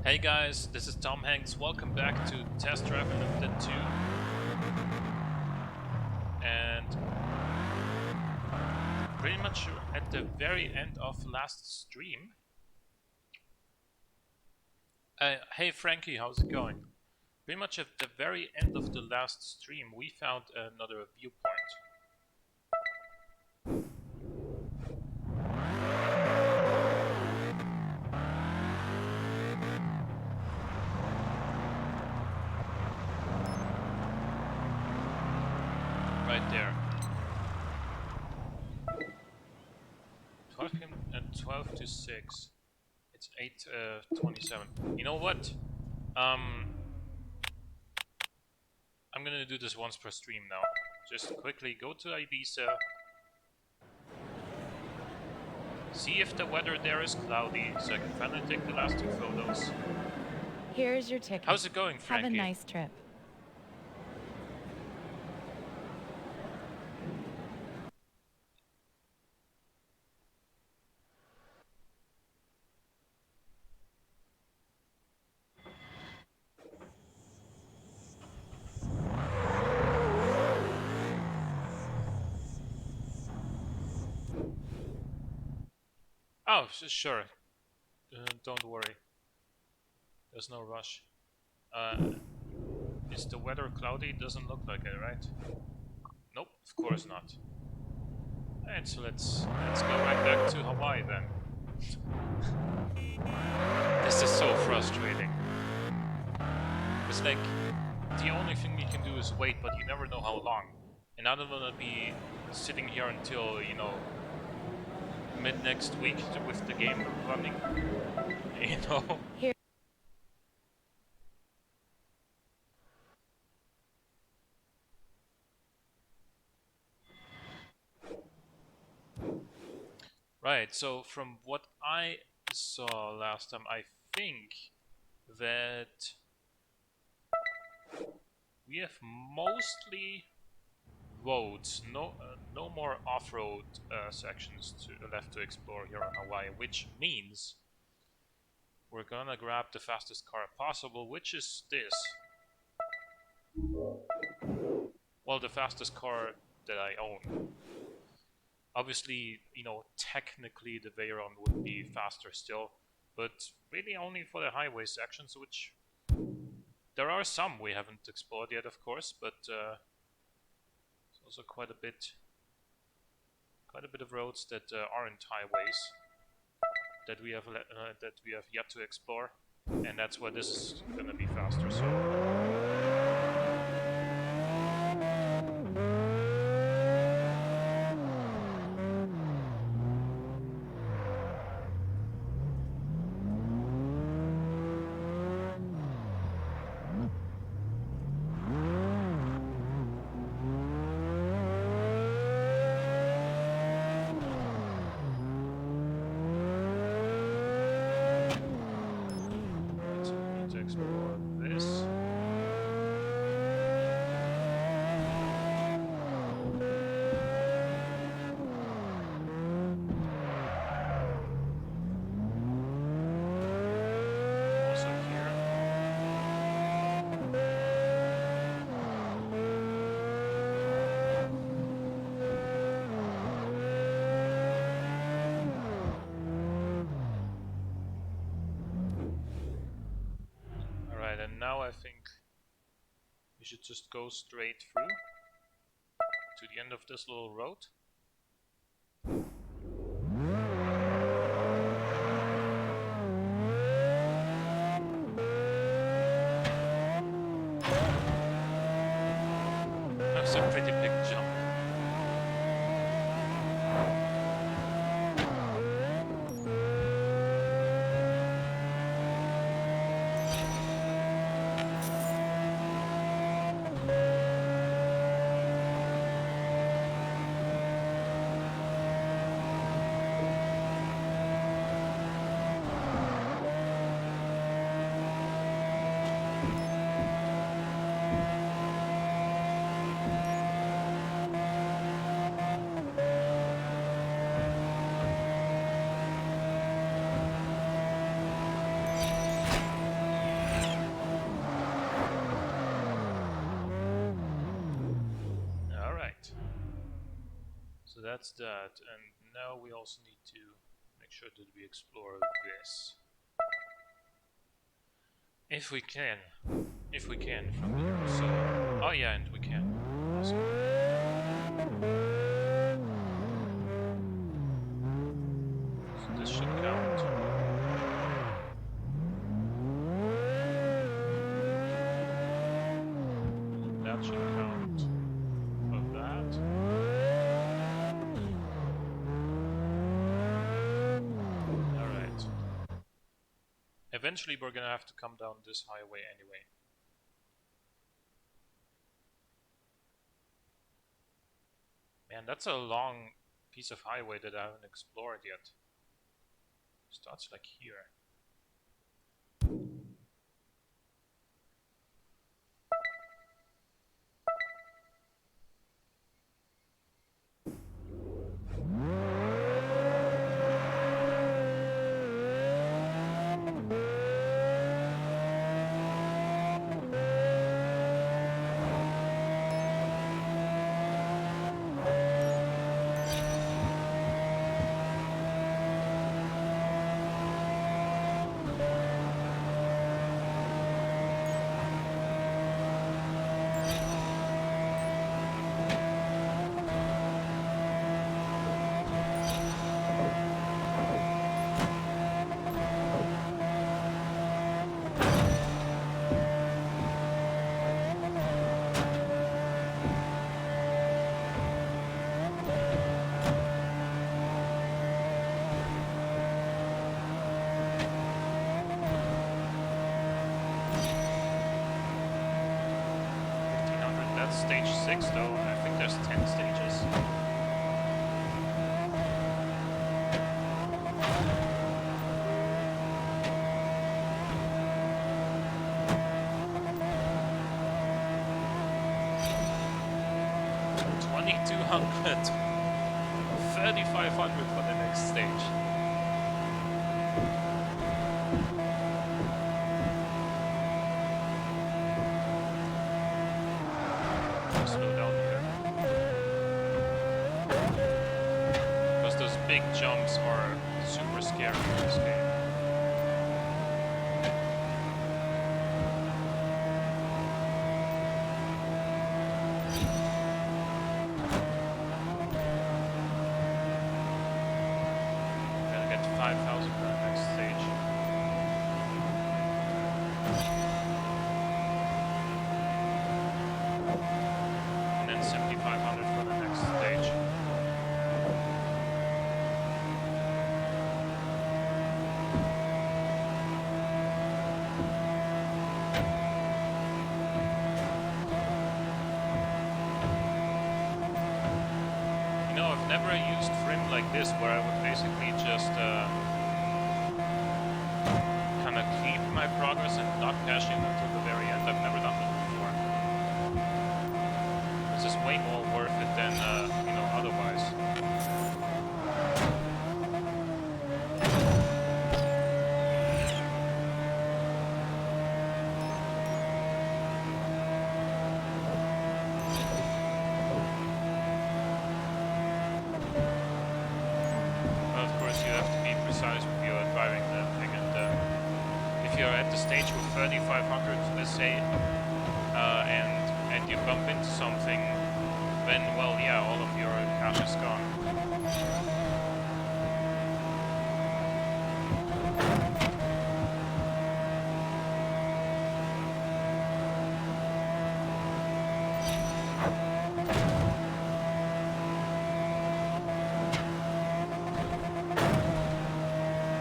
Hey guys, this is Tom Hanks. Welcome back to Test Drive Unlimited 2. And pretty much at the very end of last stream. Hey Frankie, how's it going? Pretty much at the very end of the last stream, we found another viewpoint. Right there. 12 to 6. It's 8:27. You know what? I'm gonna do this once per stream now. Just quickly go to Ibiza. See if the weather there is cloudy, so I can finally take the last 2 photos. Here's your ticket. How's it going, Frankie? Have a nice trip. Oh, sure. Don't worry. There's no rush. Is the weather cloudy? Doesn't look like it, right? Nope, of course not. Alright, so let's go right back to Hawaii then. This is so frustrating. It's like the only thing we can do is wait, but you never know how long. And I don't wanna be sitting here until, you know, mid next week with the game running, you know. Here. Right, so from what I saw last time, I think that we have mostly roads, no more off-road sections left to explore here on Hawaii, which means we're gonna grab the fastest car possible, which is this. Well, the fastest car that I own. Obviously, you know, technically the Veyron would be faster still, but really only for the highway sections, which there are some we haven't explored yet, of course, but it's also quite a bit of roads that aren't highways that we have yet to explore, and that's why this is gonna be faster. So. And now I think we should just go straight through to the end of this little road. That's a pretty big jump. that's that. And now we also need to make sure that we explore this. If we can. If we can from here. So, oh yeah, and we can. Awesome. So this should count. That should count for that. Alright. Eventually we're gonna have to come down this highway anyway. Man, that's a long piece of highway that I haven't explored yet. Starts like here. Stage 6 though, I think there's 10 stages. $2,200, $3,500 for the next stage. Slow down here. Because those big jumps are super scary in this game. Gotta get 5,000 for the next stage. And then 7,500 for the next stage. You know, I've never used Frim like this, where I would basically just kind of keep my progress and not cash in until the very end. I've never done that before. This is way more worth it than, you know, otherwise. Well, of course, you have to be precise when you're driving the thing, and if you're at the stage with 3,500, let's say, and you bump into something, then, well, yeah, all of your cash is gone.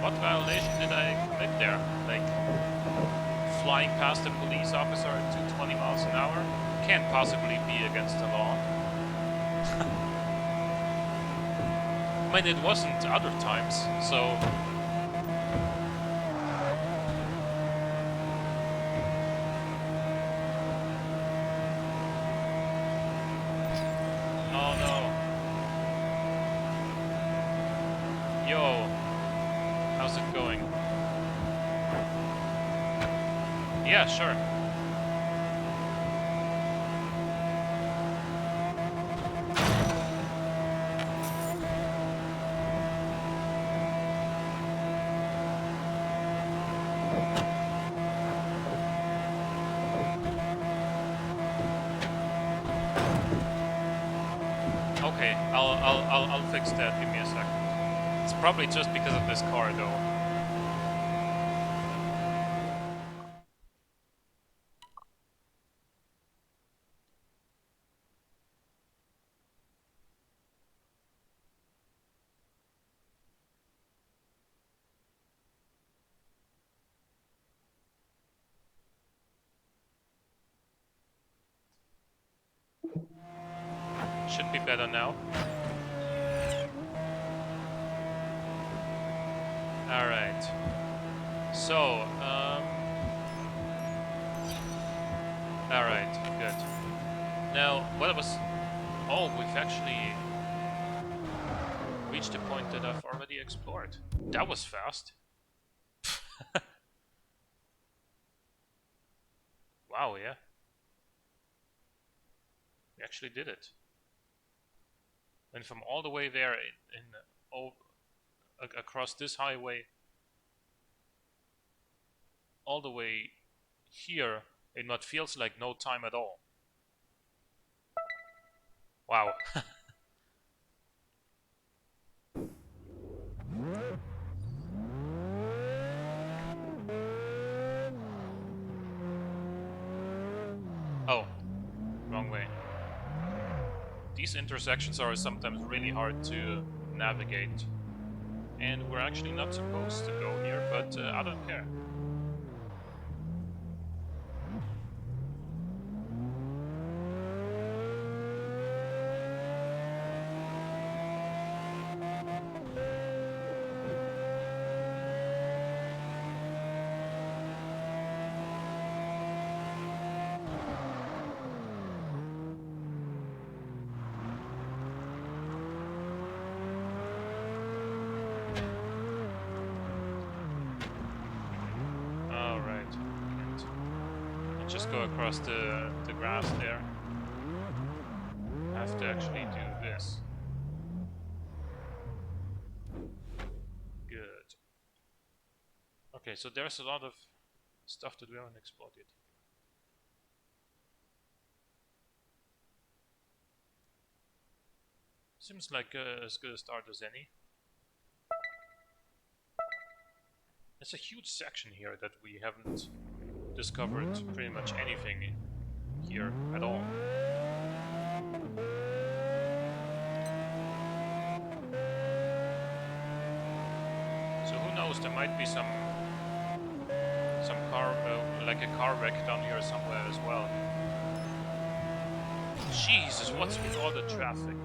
What violation did I commit there? Like, flying past a police officer at 220 miles an hour? Can't possibly be against the law. I mean, it wasn't other times, so... Oh no. Yo. How's it going? Yeah, sure. Okay, I'll fix that. Give me a second. It's probably just because of this car, though. Should be better now. Alright. So, alright, good. Now, what was... Oh, we've actually reached a point that I've already explored. That was fast. Wow, yeah. We actually did it. And from all the way there across this highway, all the way here in what feels like no time at all. Wow. Oh, wrong way. These intersections are sometimes really hard to navigate. And we're actually not supposed to go here, but I don't care. Just go across the grass there. I have to actually do this. Good. Okay, so there's a lot of stuff that we haven't explored yet. Seems like as good a start as any. It's a huge section here that we haven't discovered pretty much anything here at all. So who knows, there might be some car, like a car wreck down here somewhere as well. Jesus, what's with all the traffic?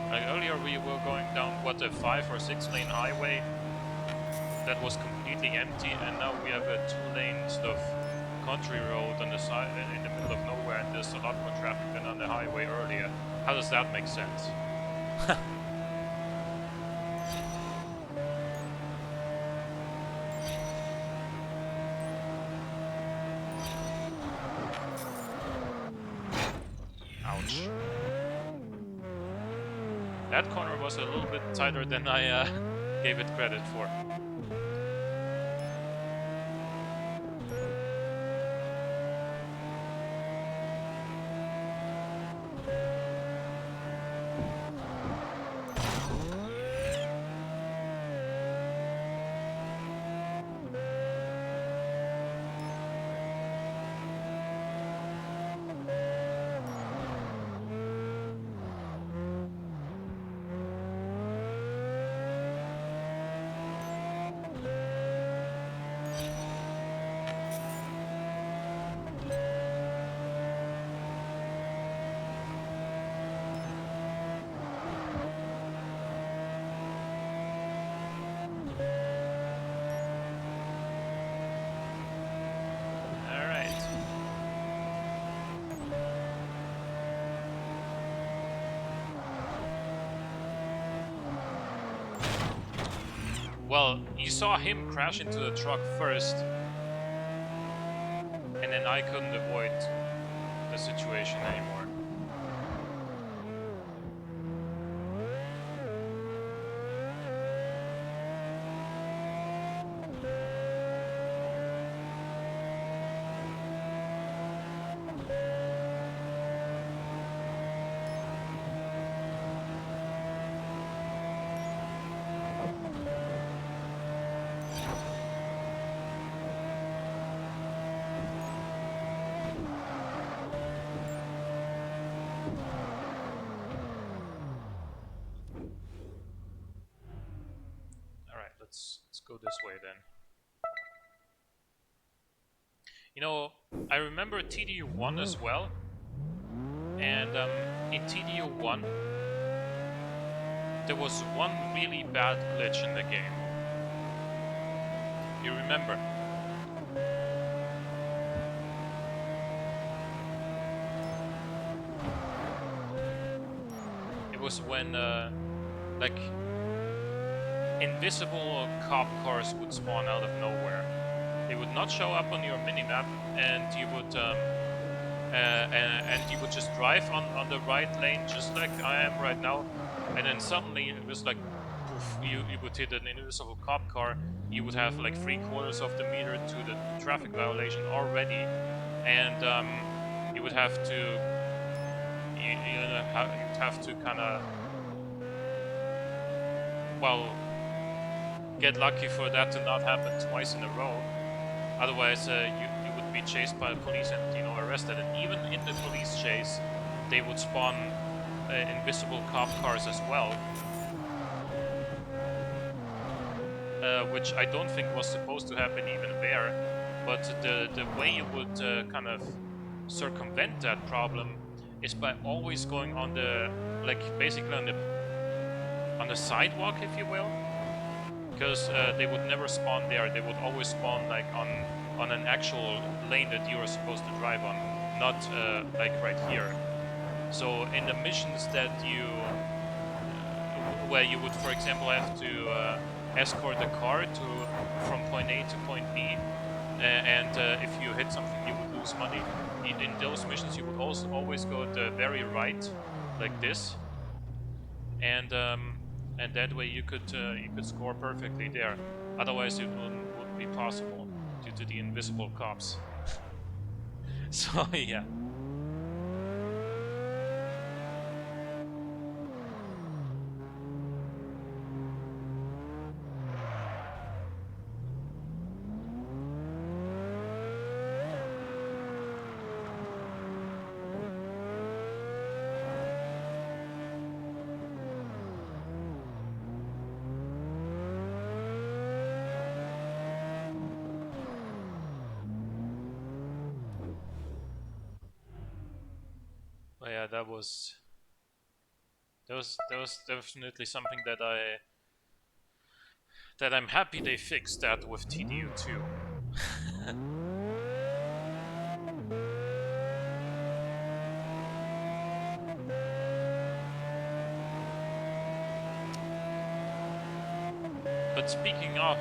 Like earlier we were going down, what, a 5 or 6 lane highway that was completely empty, and now we have a 2-lane sort of country road on the side in the middle of nowhere, and there's a lot more traffic than on the highway earlier. How does that make sense? Ouch. That corner was a little bit tighter than I gave it credit for. Well, you saw him crash into the truck first, and then I couldn't avoid the situation anymore. Alright, let's go this way then. You know, I remember TDU 1 as well, and in TDU 1 there was one really bad glitch in the game. You remember? It was when like invisible cop cars would spawn out of nowhere. They would not show up on your minimap, and you would and you would just drive on the right lane, just like I am right now, and then suddenly it was like, poof, you would hit an invisible cop car. You would have like 3/4 of the meter to the traffic violation already, and you would have to you'd have to kind of, well, get lucky for that to not happen twice in a row. Otherwise, you would be chased by the police and, you know, arrested. And even in the police chase, they would spawn invisible cop cars as well, which I don't think was supposed to happen even there. But the way you would kind of circumvent that problem is by always going on the, like, basically on the sidewalk, if you will. Because they would never spawn there. They would always spawn like on an actual lane that you are supposed to drive on, not like right here. So in the missions that you, where you would, for example, have to escort the car from point A to point B, and if you hit something, you would lose money. In those missions, you would also always go to the very right, like this, and that way you could score perfectly there. Otherwise, it wouldn't be possible due to the invisible cops. So yeah. But yeah, that was definitely something that I'm happy they fixed that with TDU 2. But speaking of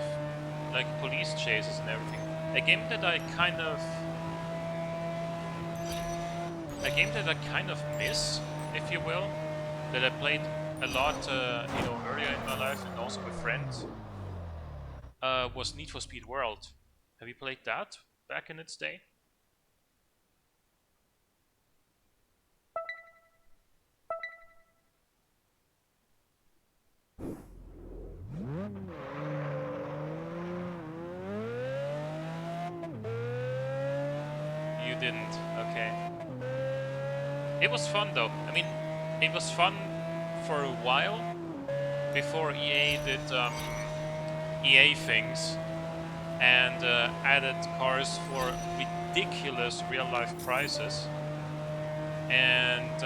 like police chases and everything, a game that I kind of miss, if you will, that I played a lot, you know, earlier in my life and also with friends, was Need for Speed World. Have you played that back in its day? You didn't, okay. It was fun though. I mean, it was fun for a while before EA did EA things and added cars for ridiculous real-life prices and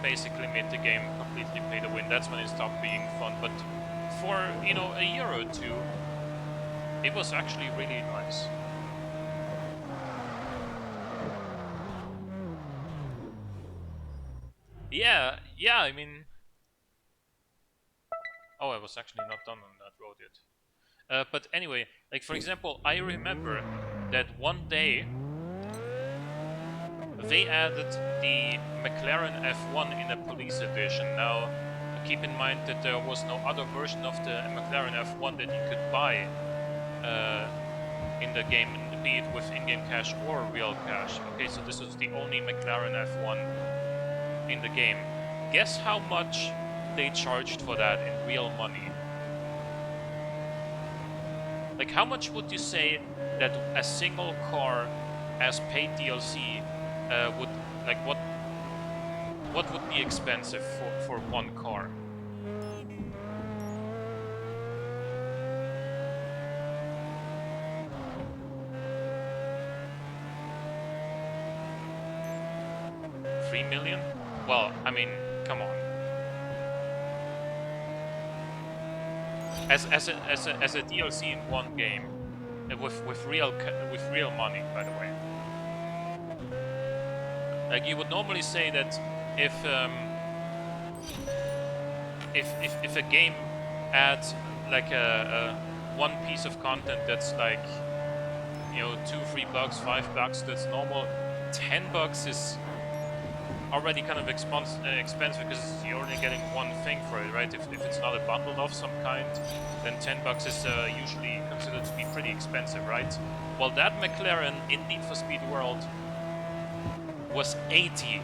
basically made the game completely pay to win. That's when it stopped being fun. But for, you know, a year or two, it was actually really nice. Yeah, I mean... Oh, I was actually not done on that road yet. But anyway, like for example, I remember that one day they added the McLaren F1 in a police edition. Now, keep in mind that there was no other version of the McLaren F1 that you could buy in the game, be it with in-game cash or real cash. Okay, so this was the only McLaren F1 in the game. Guess how much they charged for that in real money? Like, how much would you say that a single car as paid DLC would, like, what would be expensive for one car? $3 million? Well, I mean, come on. As a DLC in one game, with real money, by the way. Like, you would normally say that if a game adds like a one piece of content that's like, you know, $2-3, $5, that's normal. $10 is already kind of expensive because you're only getting one thing for it, right? If it's not a bundle of some kind, then $10 is usually considered to be pretty expensive, right? Well, that McLaren in Need for Speed World was 80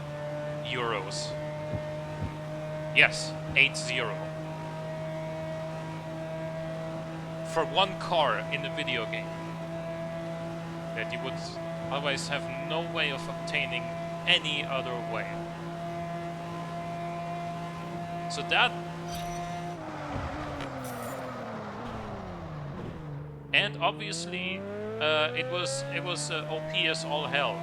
euros. Yes, 80. For one car in the video game that you would otherwise have no way of obtaining any other way. So that, and obviously it was OP as all hell.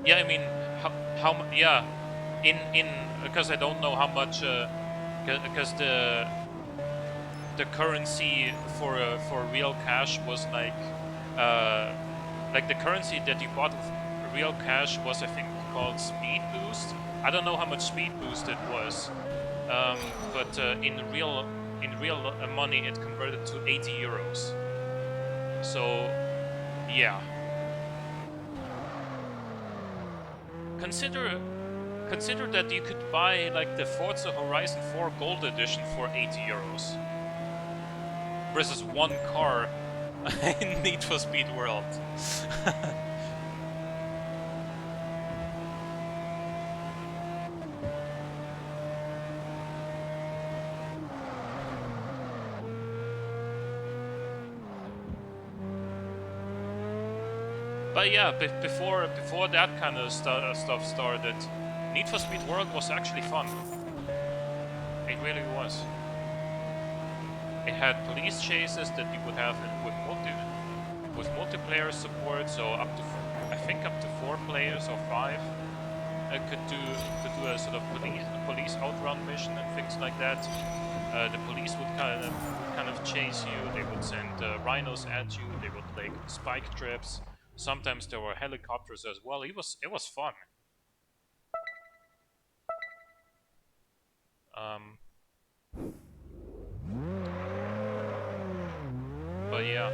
Yeah, I mean, how yeah, in because I don't know how much because the currency for real cash was like the currency that you bought with real cash was, I think, called speed boost. I don't know how much speed boost it was, but in real money it converted to 80 euros. So yeah, consider that you could buy like the Forza Horizon 4 Gold Edition for 80 euros versus one car in Need for Speed World. But yeah, before that kind of stuff started, Need for Speed World was actually fun. It really was. It had police chases that you would have with multiplayer support, so up to I think up to 4 players or 5 could do a sort of police outrun mission and things like that. The police would kind of chase you. They would send rhinos at you. They would take spike trips. Sometimes there were helicopters as well. It was fun. But yeah.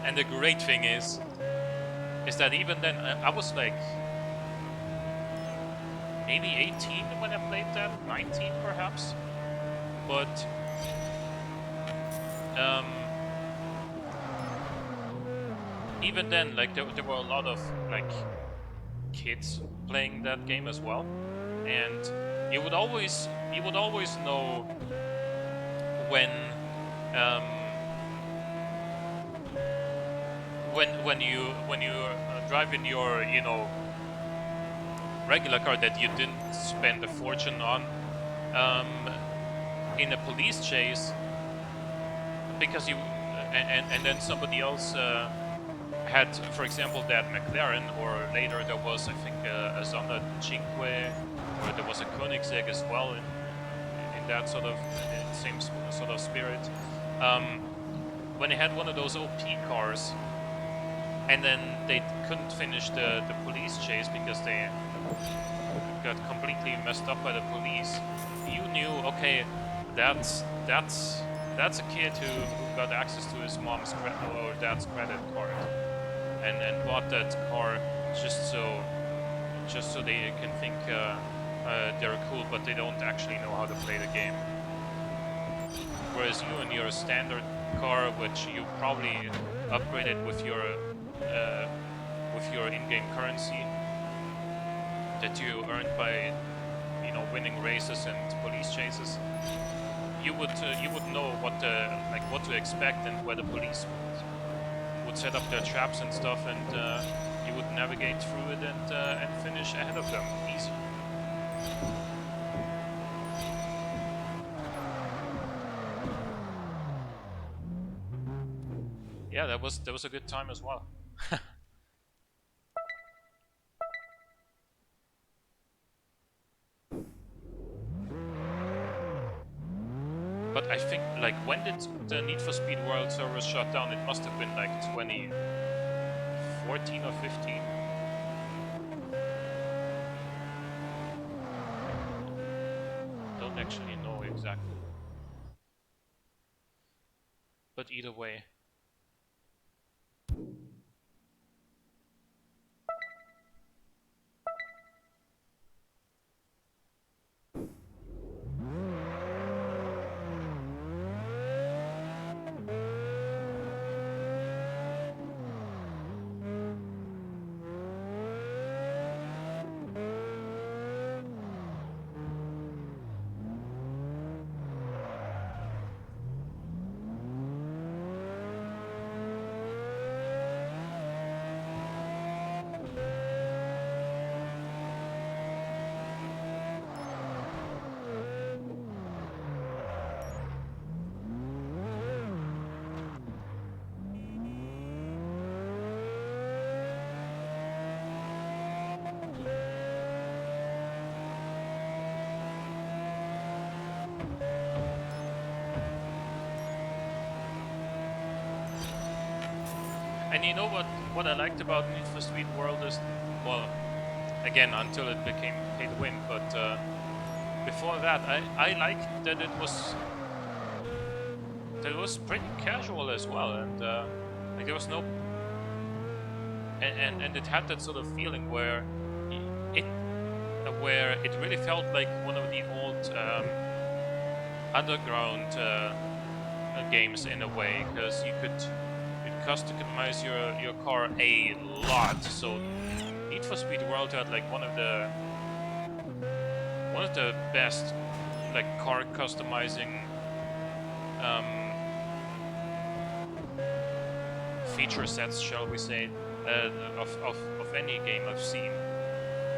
And the great thing is that even then I was like maybe 18 when I played that, 19 perhaps. But even then, like there were a lot of like kids playing that game as well, and you would always know when you drive in your, you know, regular car that you didn't spend a fortune on in a police chase, because you and then somebody else had, for example, that McLaren, or later there was, I think, a Zonda Cinque, or there was a Koenigsegg as well in that sort of same sort of spirit. When they had one of those OP cars, and then they couldn't finish the police chase because they got completely messed up by the police, you knew, okay, that's a kid who got access to his mom's or dad's credit card and bought that car just so they can think they're cool, but they don't actually know how to play the game. Whereas you and your standard car, which you probably upgraded with your in-game currency that you earned by winning races and police chases, you would know what to expect and where the police would set up their traps and stuff, and you would navigate through it and finish ahead of them easy. Yeah, that was a good time as well. But I think, like, when did the Need for Speed World servers shut down? It must have been like 2014 or 15. Don't actually know exactly. But either way. And you know what I liked about Need for Speed World is, well, again, until it became pay to win, but before that, I liked that it was pretty casual as well, and like there was no, and it had that sort of feeling where it really felt like one of the old underground games in a way, because you could customize your car a lot. So Need for Speed World had like one of the best like car customizing feature sets, shall we say, of any game I've seen.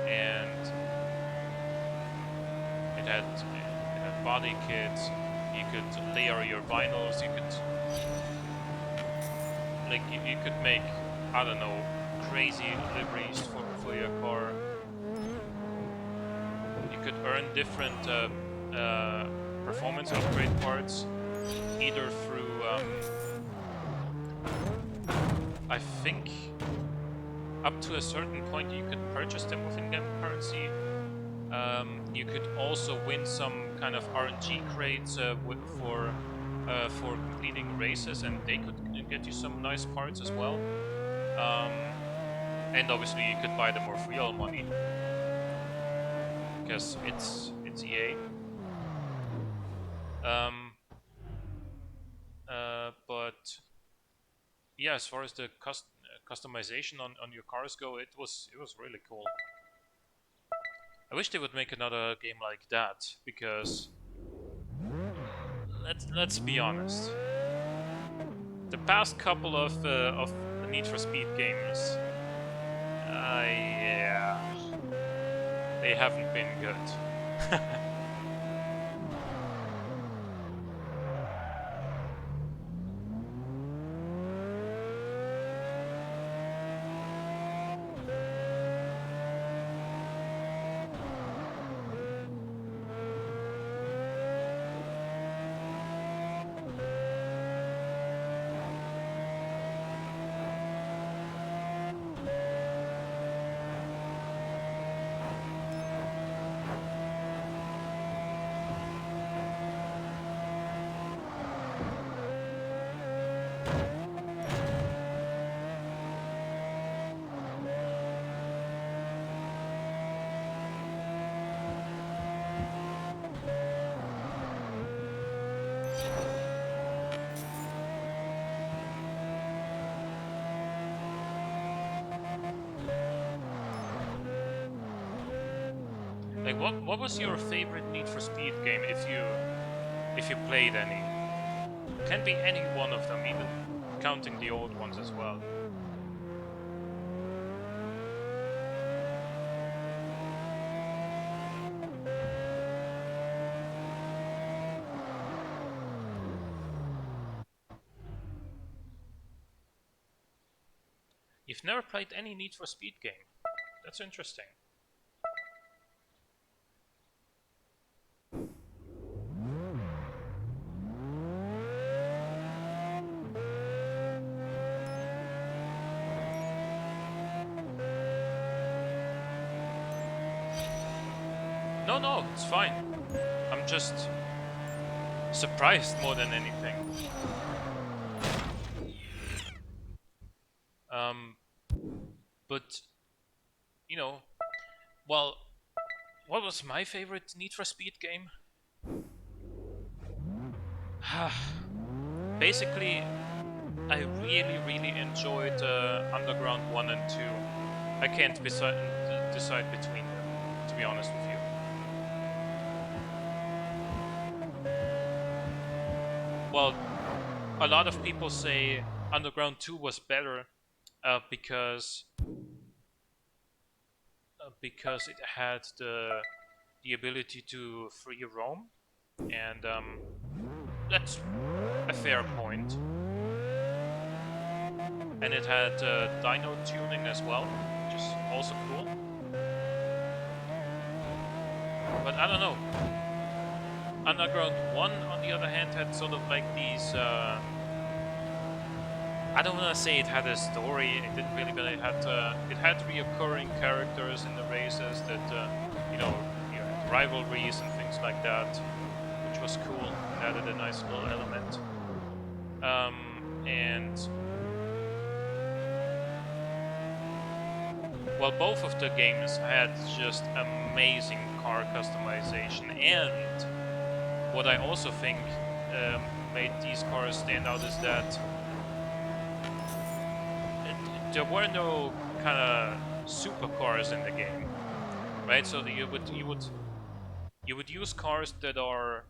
And it had body kits. You could layer your vinyls. You could you could make, I don't know, crazy liveries for your car. You could earn different performance upgrade parts, either through I think up to a certain point you could purchase them with in-game currency. You could also win some kind of RNG crates for completing races, and they could get you some nice parts as well. And obviously you could buy them with real money, because it's EA. But yeah, as far as the customization on your cars go, it was really cool. I wish they would make another game like that, because let's be honest, the past couple of Need for Speed games, yeah, they haven't been good. Like, what was your favorite Need for Speed game if you played any? Can be any one of them, even counting the old ones as well. You've never played any Need for Speed game. That's interesting. No, it's fine. I'm just surprised more than anything. But, you know, well, what was my favorite Need for Speed game? Basically, I really enjoyed Underground 1 and 2. I can't decide between them, to be honest with you. Well, a lot of people say Underground 2 was better because it had the ability to free roam, and that's a fair point. And it had dyno tuning as well, which is also cool. But I don't know. Underground 1, on the other hand, had sort of like these... I don't want to say it had a story. It didn't really, but it had reoccurring characters in the races that you had rivalries and things like that, which was cool. It added a nice little element. And well, both of the games had just amazing car customization, and what I also think made these cars stand out is that there were no kind of supercars in the game, right? So you would use cars that are,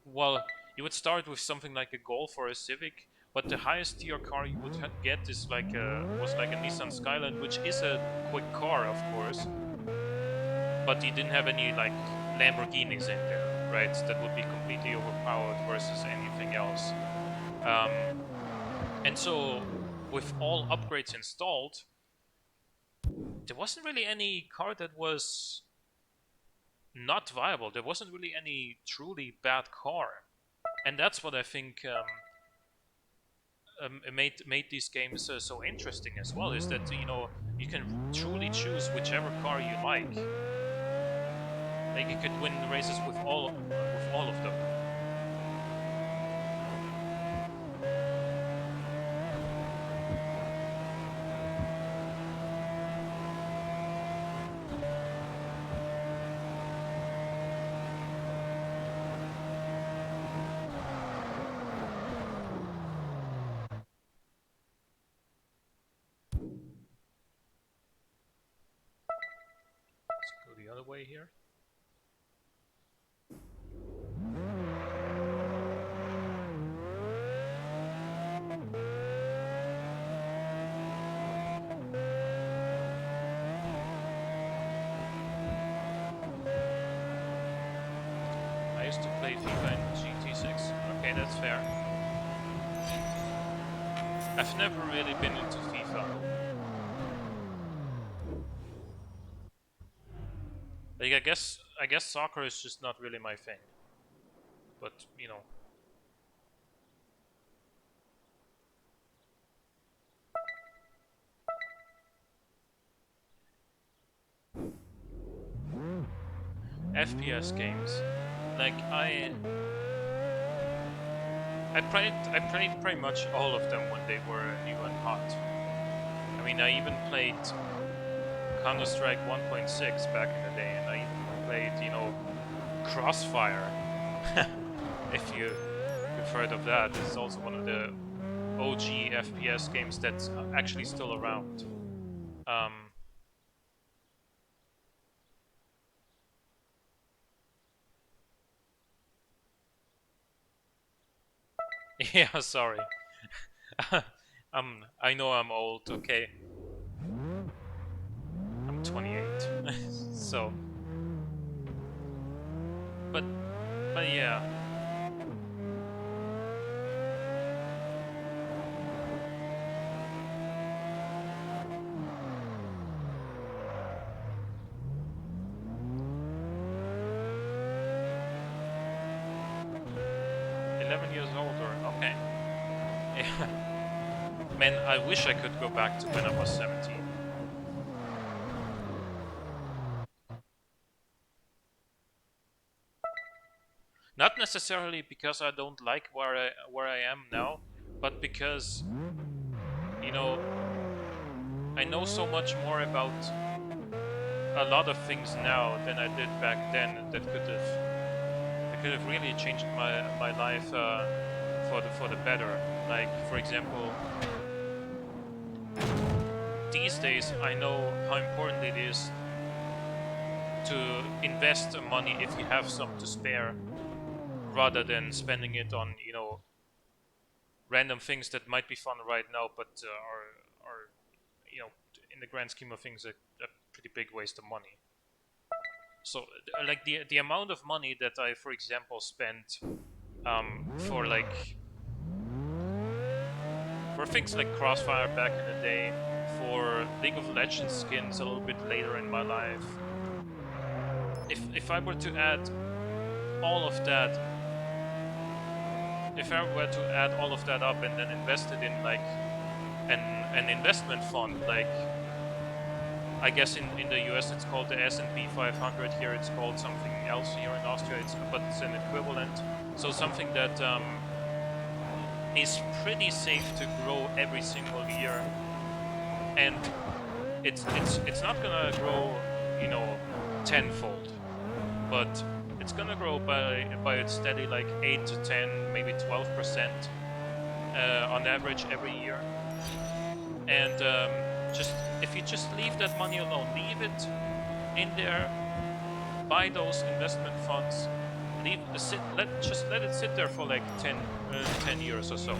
well, you would start with something like a Golf or a Civic, but the highest tier car you would get is was like a Nissan Skyline, which is a quick car, of course, but you didn't have any like Lamborghinis in there, right? That would be completely overpowered versus anything else. And so, with all upgrades installed, there wasn't really any car that was not viable. There wasn't really any truly bad car, and that's what I think made these games so interesting as well. Is that you can truly choose whichever car you like. Like you could win races with all of them. The other way here. I used to play FIFA in GT6. Okay, that's fair. I've never really been into FIFA. Like I guess soccer is just not really my thing. But, FPS games. Like I played pretty much all of them when they were new and hot. I mean, I even played Counter-Strike 1.6 back in the day, and I even played, Crossfire. If you've heard of that, it's also one of the OG FPS games that's actually still around. Yeah, sorry. I know I'm old, okay? I'm 28. So, but yeah. Years older, okay. Yeah. Man, I wish I could go back to when I was 17. Not necessarily because I don't like where I am now, but because, you know, I know so much more about a lot of things now than I did back then that could have really changed my life for the better. Like, for example, these days I know how important it is to invest money if you have some to spare, rather than spending it on, you know, random things that might be fun right now, but are, you know, in the grand scheme of things, a pretty big waste of money. So, like the amount of money that I, for example, spent for things like Crossfire back in the day, for League of Legends skins a little bit later in my life. If I were to add all of that, if I were to add all of that up and then invest it in like an investment fund, like I guess in the US it's called the S&P 500, here it's called something else here in Austria, but it's an equivalent. So something that is pretty safe to grow every single year, and it's not gonna grow, you know, tenfold, but it's gonna grow by a steady like 8 to 10, maybe 12% on average every year. And just if you just leave that money alone, leave it in there, buy those investment funds, let it sit there for like 10 years or so.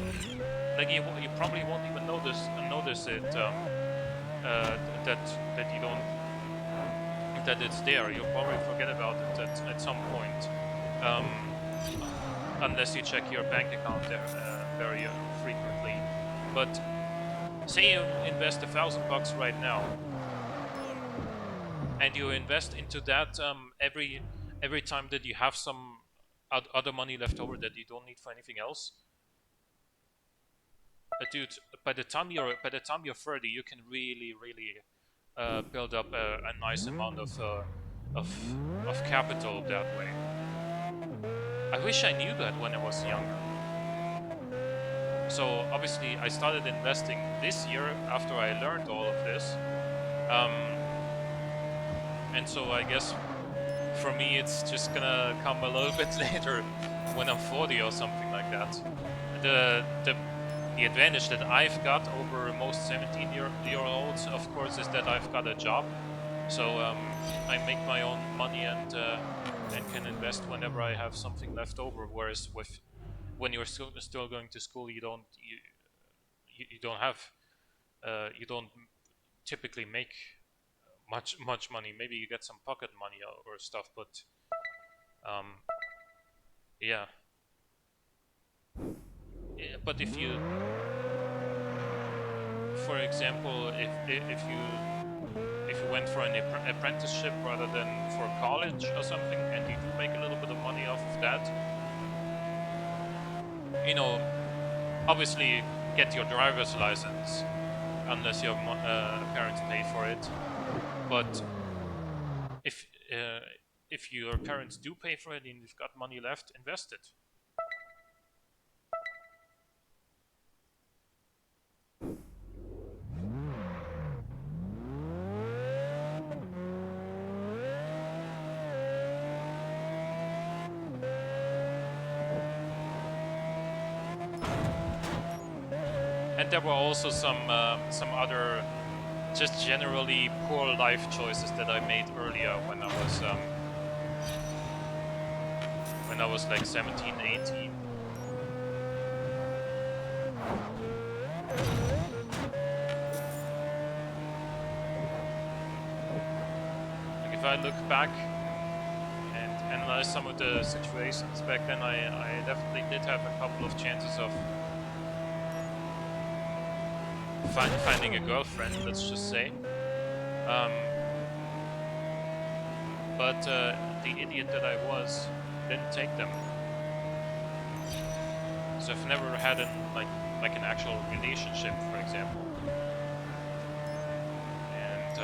Like you probably won't even notice it that you don't that it's there. You'll probably forget about it at some point, um, unless you check your bank account there very frequently. But say you invest $1,000 right now, and you invest into that every time that you have some other money left over that you don't need for anything else. Dude, by the time you're 30, you can really build up a nice amount of of capital that way. I wish I knew that when I was younger. So obviously I started investing this year after I learned all of this, and so I guess for me it's just gonna come a little bit later when I'm 40 or something like that. The advantage that I've got over most 17-year-olds, of course, is that I've got a job, so I make my own money and can invest whenever I have something left over. Whereas when you're still going to school, you don't typically make much money. Maybe you get some pocket money or stuff, but yeah. But if you, for example, if you went for an apprenticeship rather than for college or something, and you do make a little bit of money off of that, you know, obviously get your driver's license unless your parents pay for it. But if your parents do pay for it and you've got money left, invest it. And there were also some other just generally poor life choices that I made earlier when I was like 17, 18. Like if I look back and analyze some of the situations back then, I definitely did have a couple of chances of finding a girlfriend, let's just say. But the idiot that I was didn't take them. So I've never had like an actual relationship, for example. And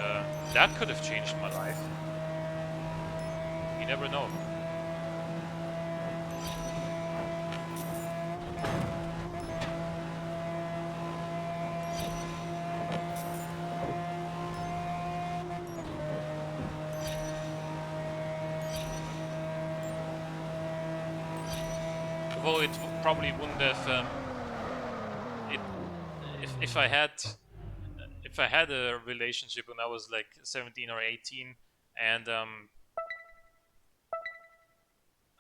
that could have changed my life. You never know. Although it probably wouldn't have if I had a relationship when I was like 17 or 18 and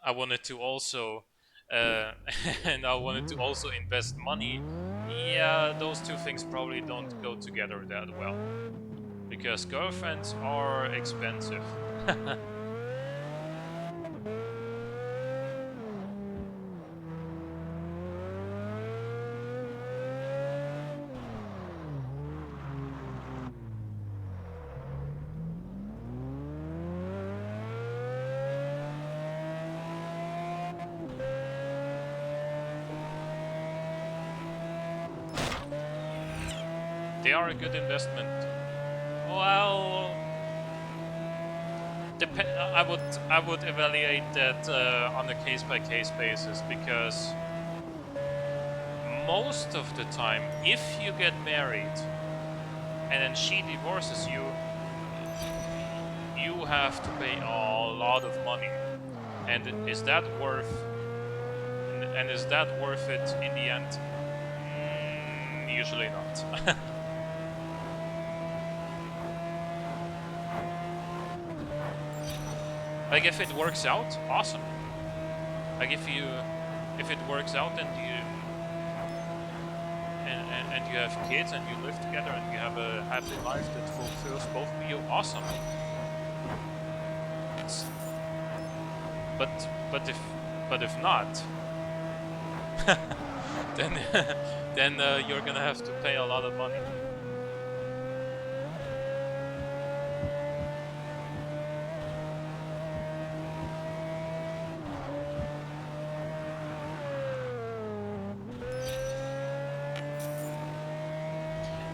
I wanted to also and I wanted to also invest money, yeah, those two things probably don't go together that well because girlfriends are expensive. They are a good investment. Well, I would evaluate that on a case-by-case basis because most of the time, if you get married and then she divorces you, you have to pay a lot of money. And is that worth? And is that worth it in the end? Usually not. Like if it works out, awesome. Like if it works out and you and you have kids and you live together and you have a happy life that fulfills both of you, awesome. But if not, then you're gonna have to pay a lot of money.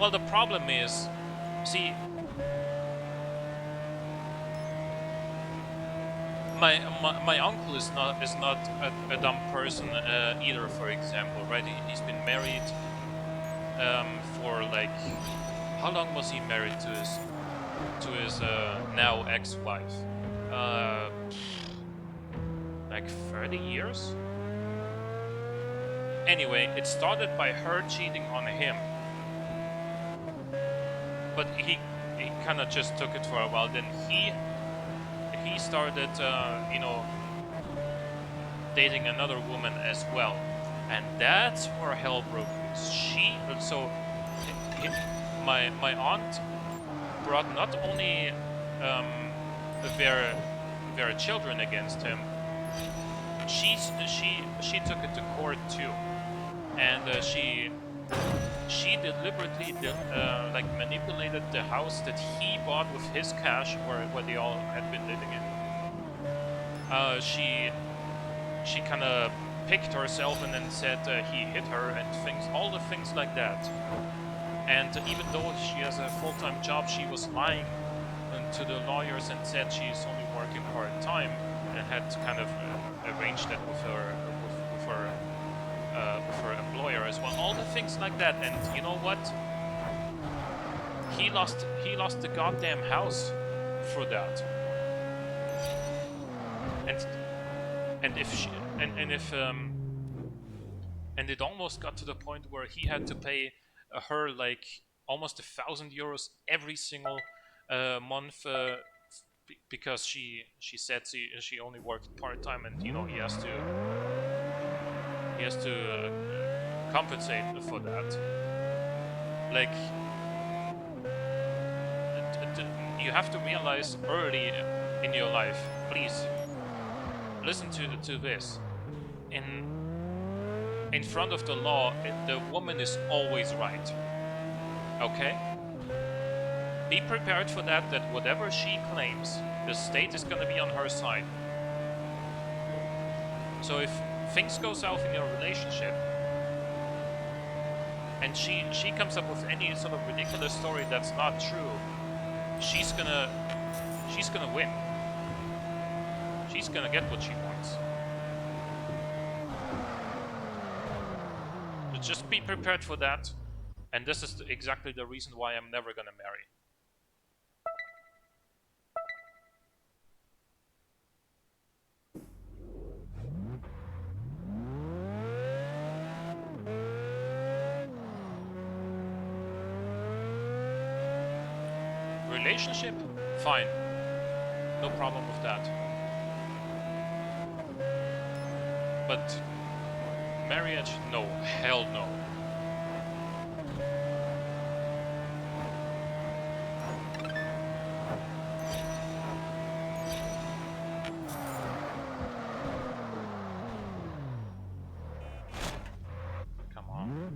Well, the problem is, see, my uncle is not a dumb person either. For example, right? He's been married for like, how long was he married to his now ex-wife? Like 30 years. Anyway, it started by her cheating on him. But he kind of just took it for a while. Then he started, you know, dating another woman as well, and that's where hell broke loose. My aunt brought not only their children against him. She took it to court too, and she deliberately like manipulated the house that he bought with his cash, where they all had been living in. She kind of picked herself and then said he hit her and all the things like that. And even though she has a full-time job, she was lying to the lawyers and said she's only working part-time, and had to kind of arrange that with her employer as well. All the things like that. And you know what? He lost the goddamn house for that. And it almost got to the point where he had to pay her like almost €1,000 every single month because she said she only worked part-time, and you know he has to compensate for that. Like, you have to realize early in your life, please listen to this. In front of the law, the woman is always right. Okay? Be prepared for that, that whatever she claims, the state is gonna be on her side. So if things go south in your relationship, and she comes up with any sort of ridiculous story that's not true, she's gonna win. She's gonna get what she wants. So just be prepared for that, and this is exactly the reason why I'm never gonna marry. Relationship? Fine. No problem with that. But marriage? No. Hell no. Come on.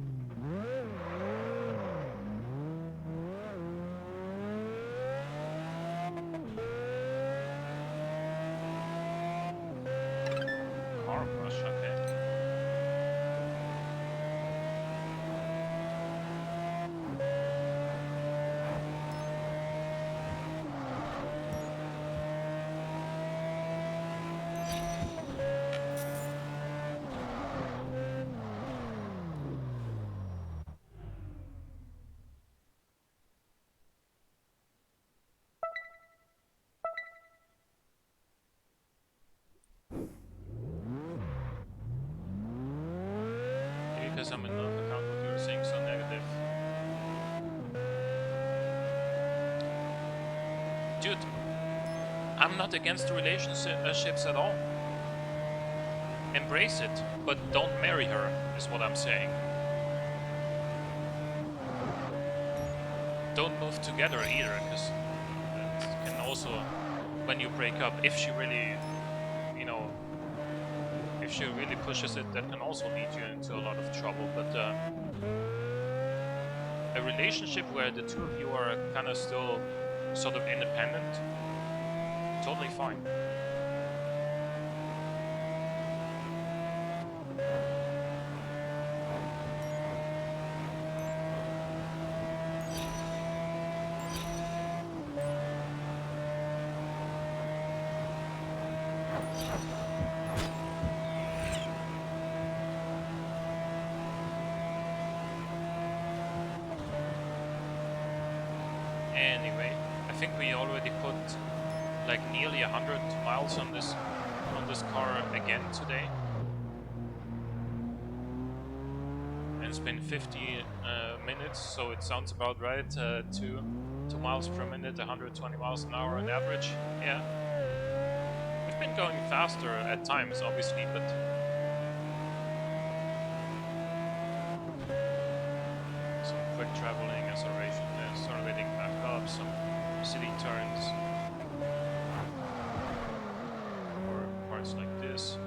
Car brush, okay. Maybe because I'm in love account what you're saying so negative. Dude, I'm not against relationships at all. Embrace it, but don't marry her, is what I'm saying. Don't move together either, because that can also, when you break up, if she really, you know, if she really pushes it, that can also lead you into a lot of trouble. But a relationship where the two of you are kind of still sort of independent, totally fine. Anyway, I think we already put like nearly 100 miles on this car again today. And it's been 50 minutes, so it sounds about right. 2 miles per minute, 120 miles an hour on average. Yeah. We've been going faster at times, obviously, but some quick traveling, accelerating back up, some city turns, or parts like this.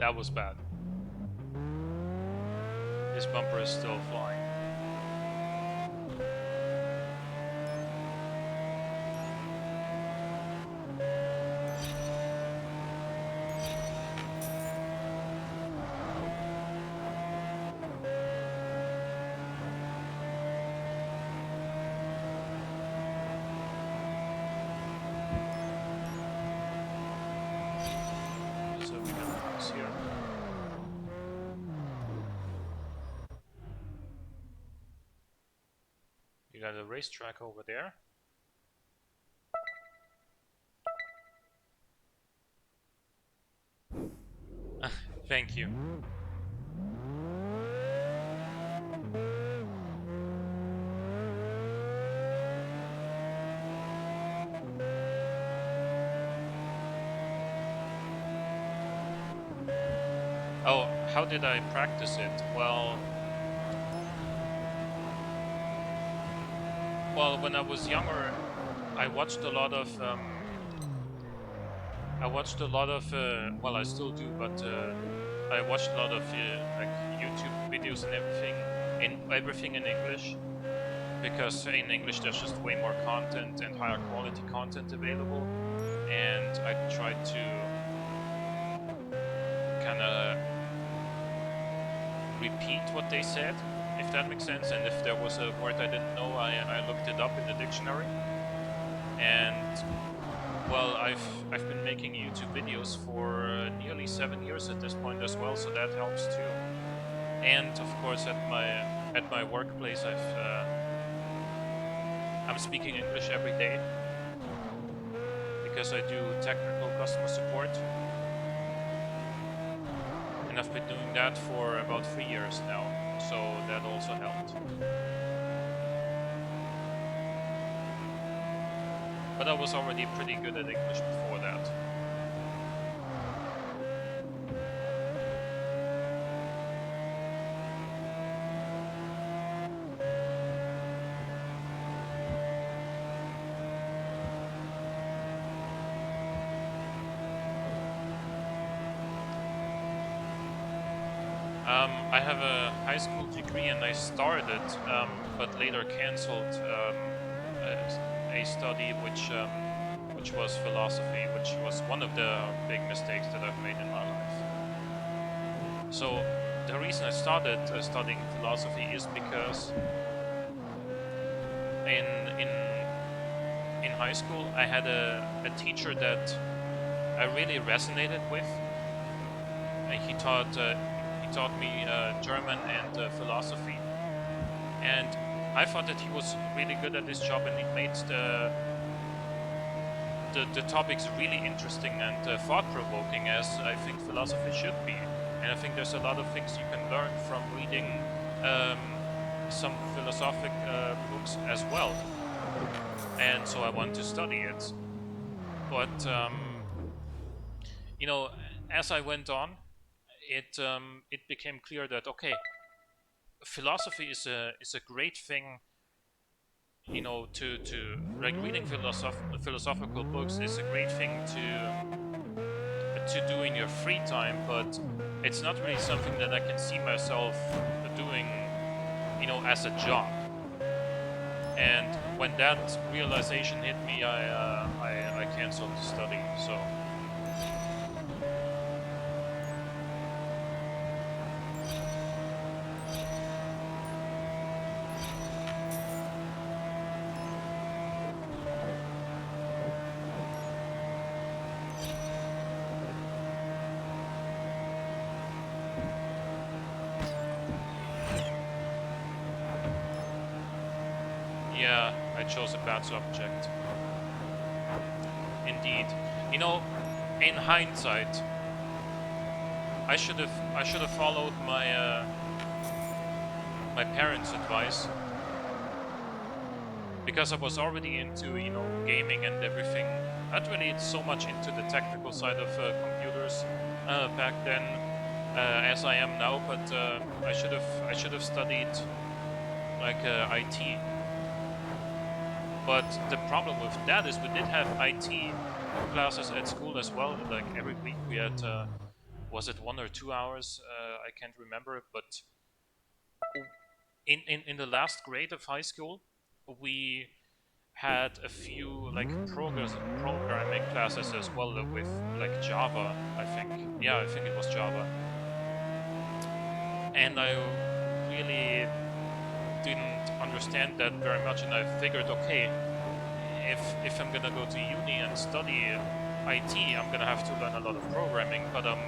That was bad. His bumper is still flying. So we got this here. You got a racetrack over there. Thank you. Oh, how did I practice it? Well, when I was younger, I watched a lot of well, I still do, but I watched a lot of like YouTube videos and everything in English, because in English there's just way more content and higher quality content available, and I tried to kind of repeat what they said, if that makes sense, and if there was a word I didn't know, I looked it up in the dictionary. And well, I've been making YouTube videos for nearly 7 years at this point as well, so that helps too. And of course, at my workplace, I'm speaking English every day because I do technical customer support, and I've been doing that for about 3 years now, so that also helped. But I was already pretty good at English before that. I have a high school degree and I started, but later cancelled a study which was philosophy, which was one of the big mistakes that I've made in my life. So the reason I started studying philosophy is because in high school I had a teacher that I really resonated with. And he taught me German and philosophy, and I thought that he was really good at his job, and he made the topics really interesting and thought-provoking, as I think philosophy should be. And I think there's a lot of things you can learn from reading some philosophic books as well. And so I want to study it. But you know, as I went on, it became clear that okay, philosophy is a great thing. You know, to like reading philosophical books is a great thing to do in your free time, but it's not really something that I can see myself doing, you know, as a job. And when that realization hit me, I canceled the study. So. Yeah, I chose a bad subject. Indeed. You know, in hindsight, I should have followed my my parents' advice, because I was already into, you know, gaming and everything. Not really so much into the technical side of computers back then as I am now, but I should have studied like IT. But the problem with that is we did have IT classes at school as well. Like every week we had was it 1 or 2 hours? I can't remember, but in the last grade of high school, we had a few like programming classes as well with like Java, I think. Yeah, I think it was Java. And I really didn't understand that very much, and I figured, okay, if I'm gonna go to uni and study IT, I'm gonna have to learn a lot of programming, but I'm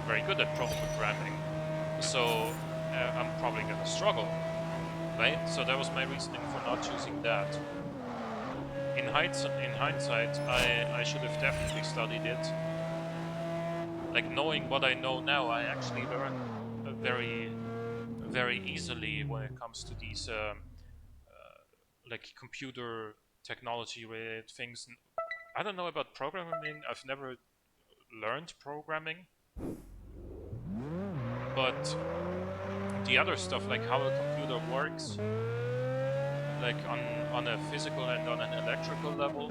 very good at programming, so I'm probably gonna struggle, right? So that was my reasoning for not choosing that. In hindsight, I should have definitely studied it. Like, knowing what I know now, I actually learn very easily when it comes to these like computer technology related things. I don't know about programming. I've never learned programming, but the other stuff, like how a computer works, like on a physical and on an electrical level,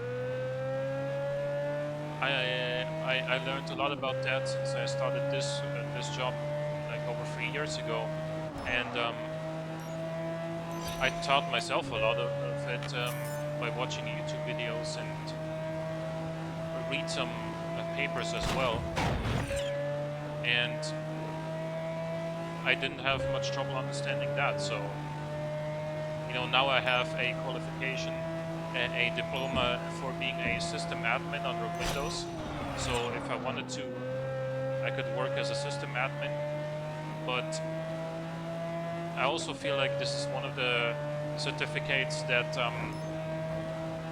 I learned a lot about that since I started this job like over 3 years ago, and I taught myself a lot of it by watching YouTube videos and read some papers as well, and I didn't have much trouble understanding that. So, you know, now I have a qualification, a diploma for being a system admin under Windows. So if I wanted to, I could work as a system admin. But I also feel like this is one of the certificates that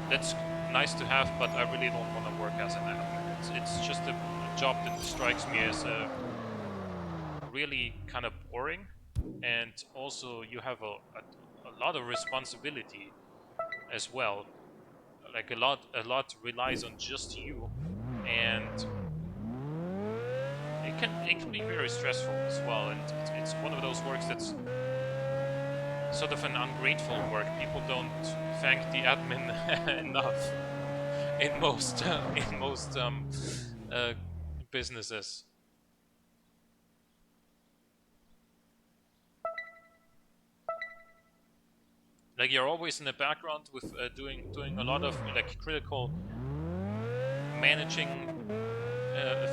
that's nice to have, but I really don't want to work as an admin. It's just a job that strikes me as really kind of boring, and also you have a lot of responsibility as well. Like a lot relies on just you, and it can be very stressful as well. And it's one of those works that's sort of an ungrateful work. People don't thank the admin enough in most uh, businesses. Like, you're always in the background with doing a lot of like critical managing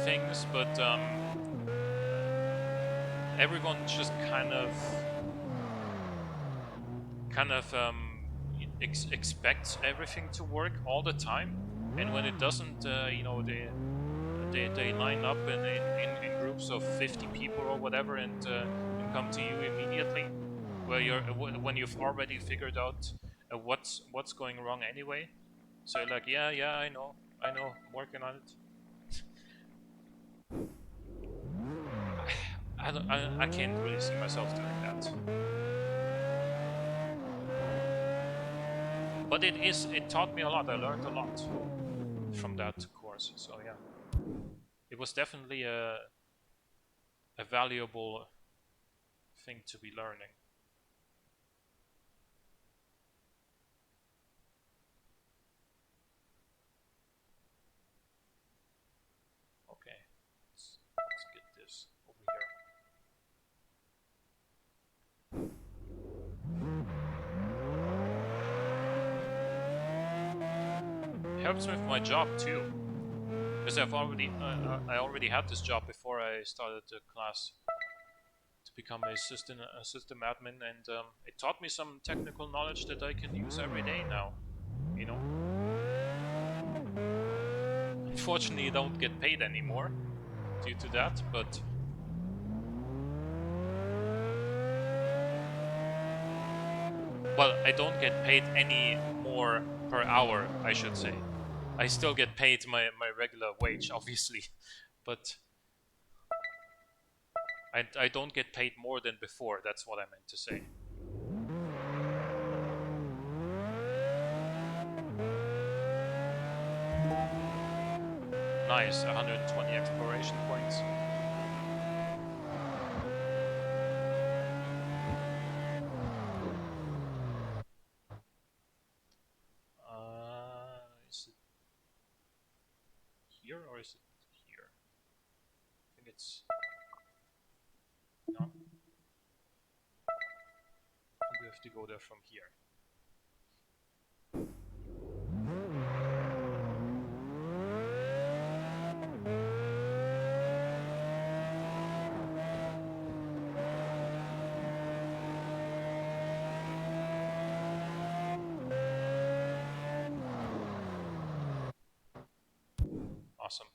things, but everyone just kind of expects everything to work all the time, and when it doesn't, they line up in groups of 50 people or whatever, and come to you immediately, where when you've already figured out what's going wrong anyway. So you're like, yeah, I know, I'm working on it. I can't really see myself doing that. But it taught me a lot. I learned a lot from that course. So yeah, it was definitely a valuable thing to be learning. Okay, let's get this over here. Helps with my job too, because I already had this job before I started the class to become a system admin, and it taught me some technical knowledge that I can use every day now. You know, unfortunately, I don't get paid anymore due to that, but well, I don't get paid any more per hour, I should say. I still get paid my regular wage, obviously, but I don't get paid more than before. That's what I meant to say. Nice, 120 exploration points. Is it here or is it here? I think it's... No? I think we have to go there from here. Awesome.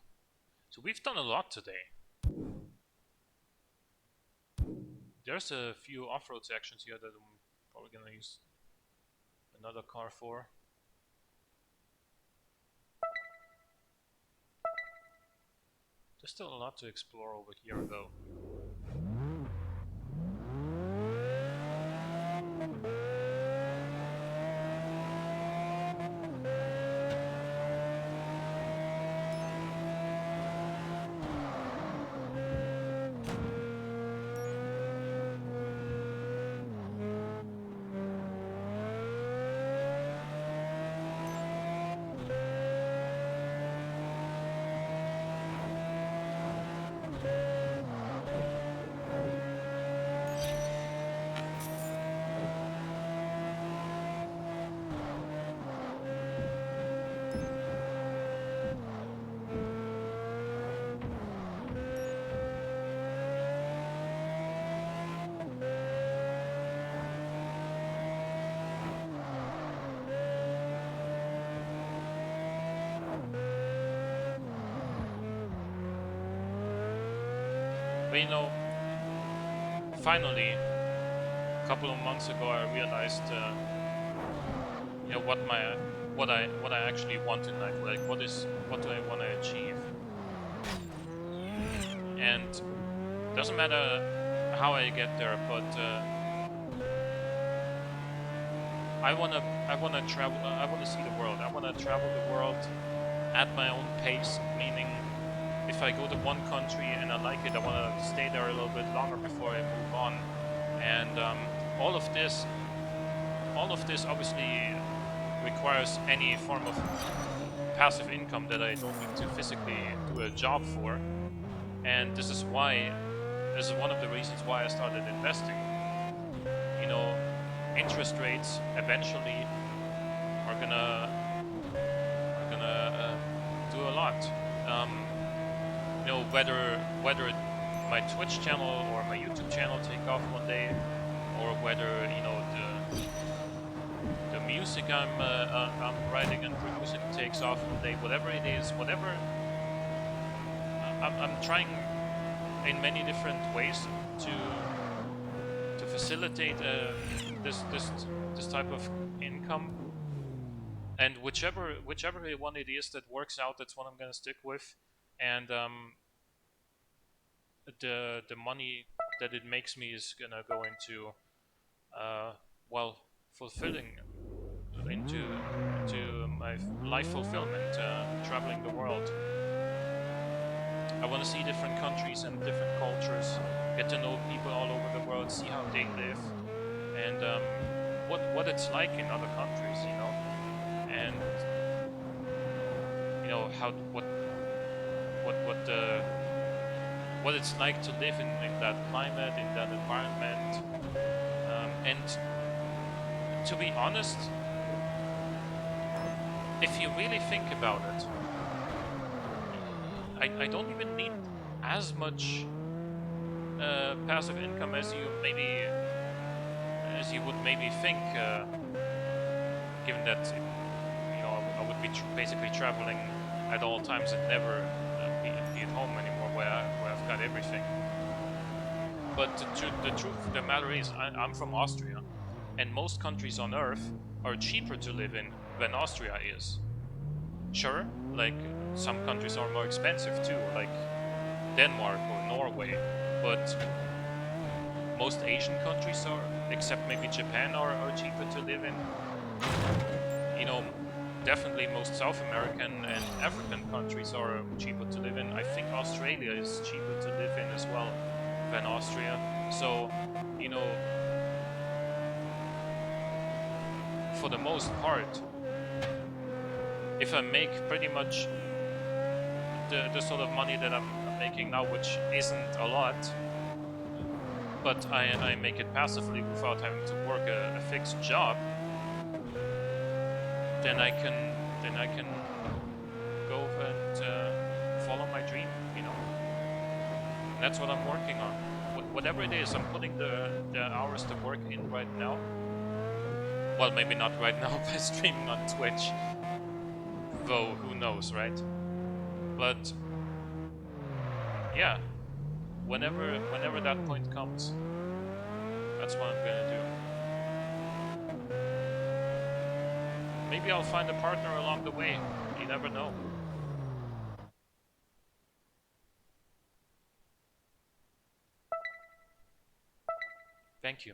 So we've done a lot today. There's a few off-road sections here that I'm probably gonna use another car for. There's still a lot to explore over here though. But you know, finally, a couple of months ago, I realized, you know, what I actually want in life. Like, what do I want to achieve? And doesn't matter how I get there, but I wanna travel. I wanna see the world. I wanna travel the world at my own pace, meaning, if I go to one country and I like it, I want to stay there a little bit longer before I move on. And all of this obviously requires any form of passive income that I don't need to physically do a job for. And this is one of the reasons why I started investing. You know, interest rates eventually are gonna do a lot. You know, whether my Twitch channel or my YouTube channel take off one day, or whether, you know, the music I'm writing and producing takes off one day, whatever it is, I'm trying in many different ways to facilitate this type of income, and whichever one it is that works out, that's what I'm gonna stick with. And the money that it makes me is gonna go into well, fulfilling into my life fulfillment, traveling the world. I want to see different countries and different cultures, get to know people all over the world, see how they live, and what it's like in other countries, you know, and you know what it's like to live in that climate, in that environment. And to be honest, if you really think about it, I don't even need as much passive income as you would maybe think, given that, you know, I would be basically traveling at all times and never be at home anymore, where I've got everything. But the truth of the matter is, I'm from Austria, and most countries on Earth are cheaper to live in than Austria is. Sure, like, some countries are more expensive too, like Denmark or Norway, but most Asian countries are, except maybe Japan, are cheaper to live in. You know, definitely most South American and African countries are cheaper to live in. I think Australia is cheaper to live in as well than Austria. So, you know, for the most part, if I make pretty much the sort of money that I'm making now, which isn't a lot, but I make it passively without having to work a fixed job, then I can go and follow my dream, you know. And that's what I'm working on. Whatever it is, I'm putting the hours to work in right now. Well, maybe not right now by streaming on Twitch, though who knows, right? But yeah, whenever that point comes, that's what I'm gonna do. Maybe I'll find a partner along the way. You never know. Thank you.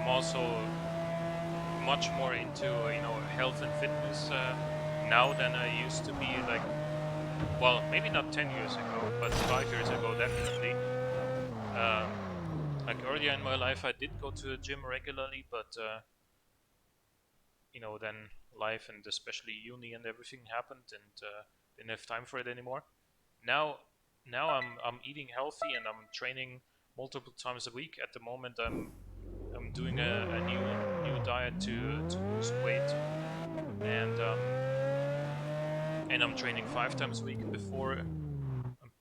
Also much more into health and fitness now than I used to be. Like, well, maybe not 10 years ago, but 5 years ago definitely. Like earlier in my life, I did go to the gym regularly, but then life and especially uni and everything happened, and didn't have time for it anymore. Now I'm eating healthy and I'm training multiple times a week. At the moment, I'm doing a new diet to lose weight, and I'm training 5 times a week.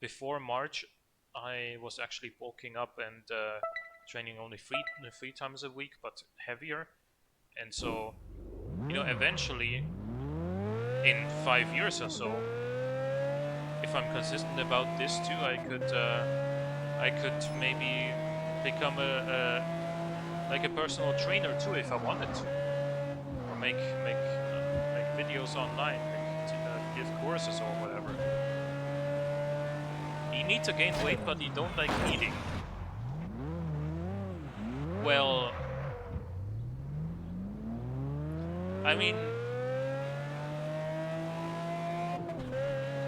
Before March, I was actually bulking up and training only three times a week, but heavier. And so, eventually, in 5 years or so, if I'm consistent about this too, I could maybe become like a personal trainer too, if I wanted to, or make videos online, give courses or whatever. You need to gain weight, but you don't like eating. Well, I mean,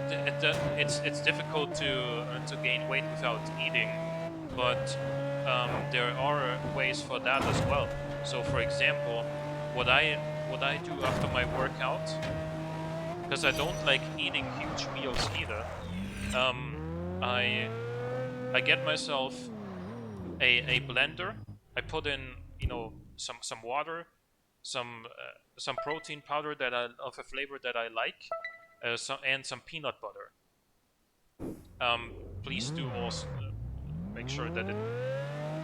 it's difficult to gain weight without eating, but there are ways for that as well. So, for example, what I do after my workout, because I don't like eating huge meals either, I get myself a blender. I put in some water, some protein powder of a flavor that I like, and some peanut butter. Please do also make sure that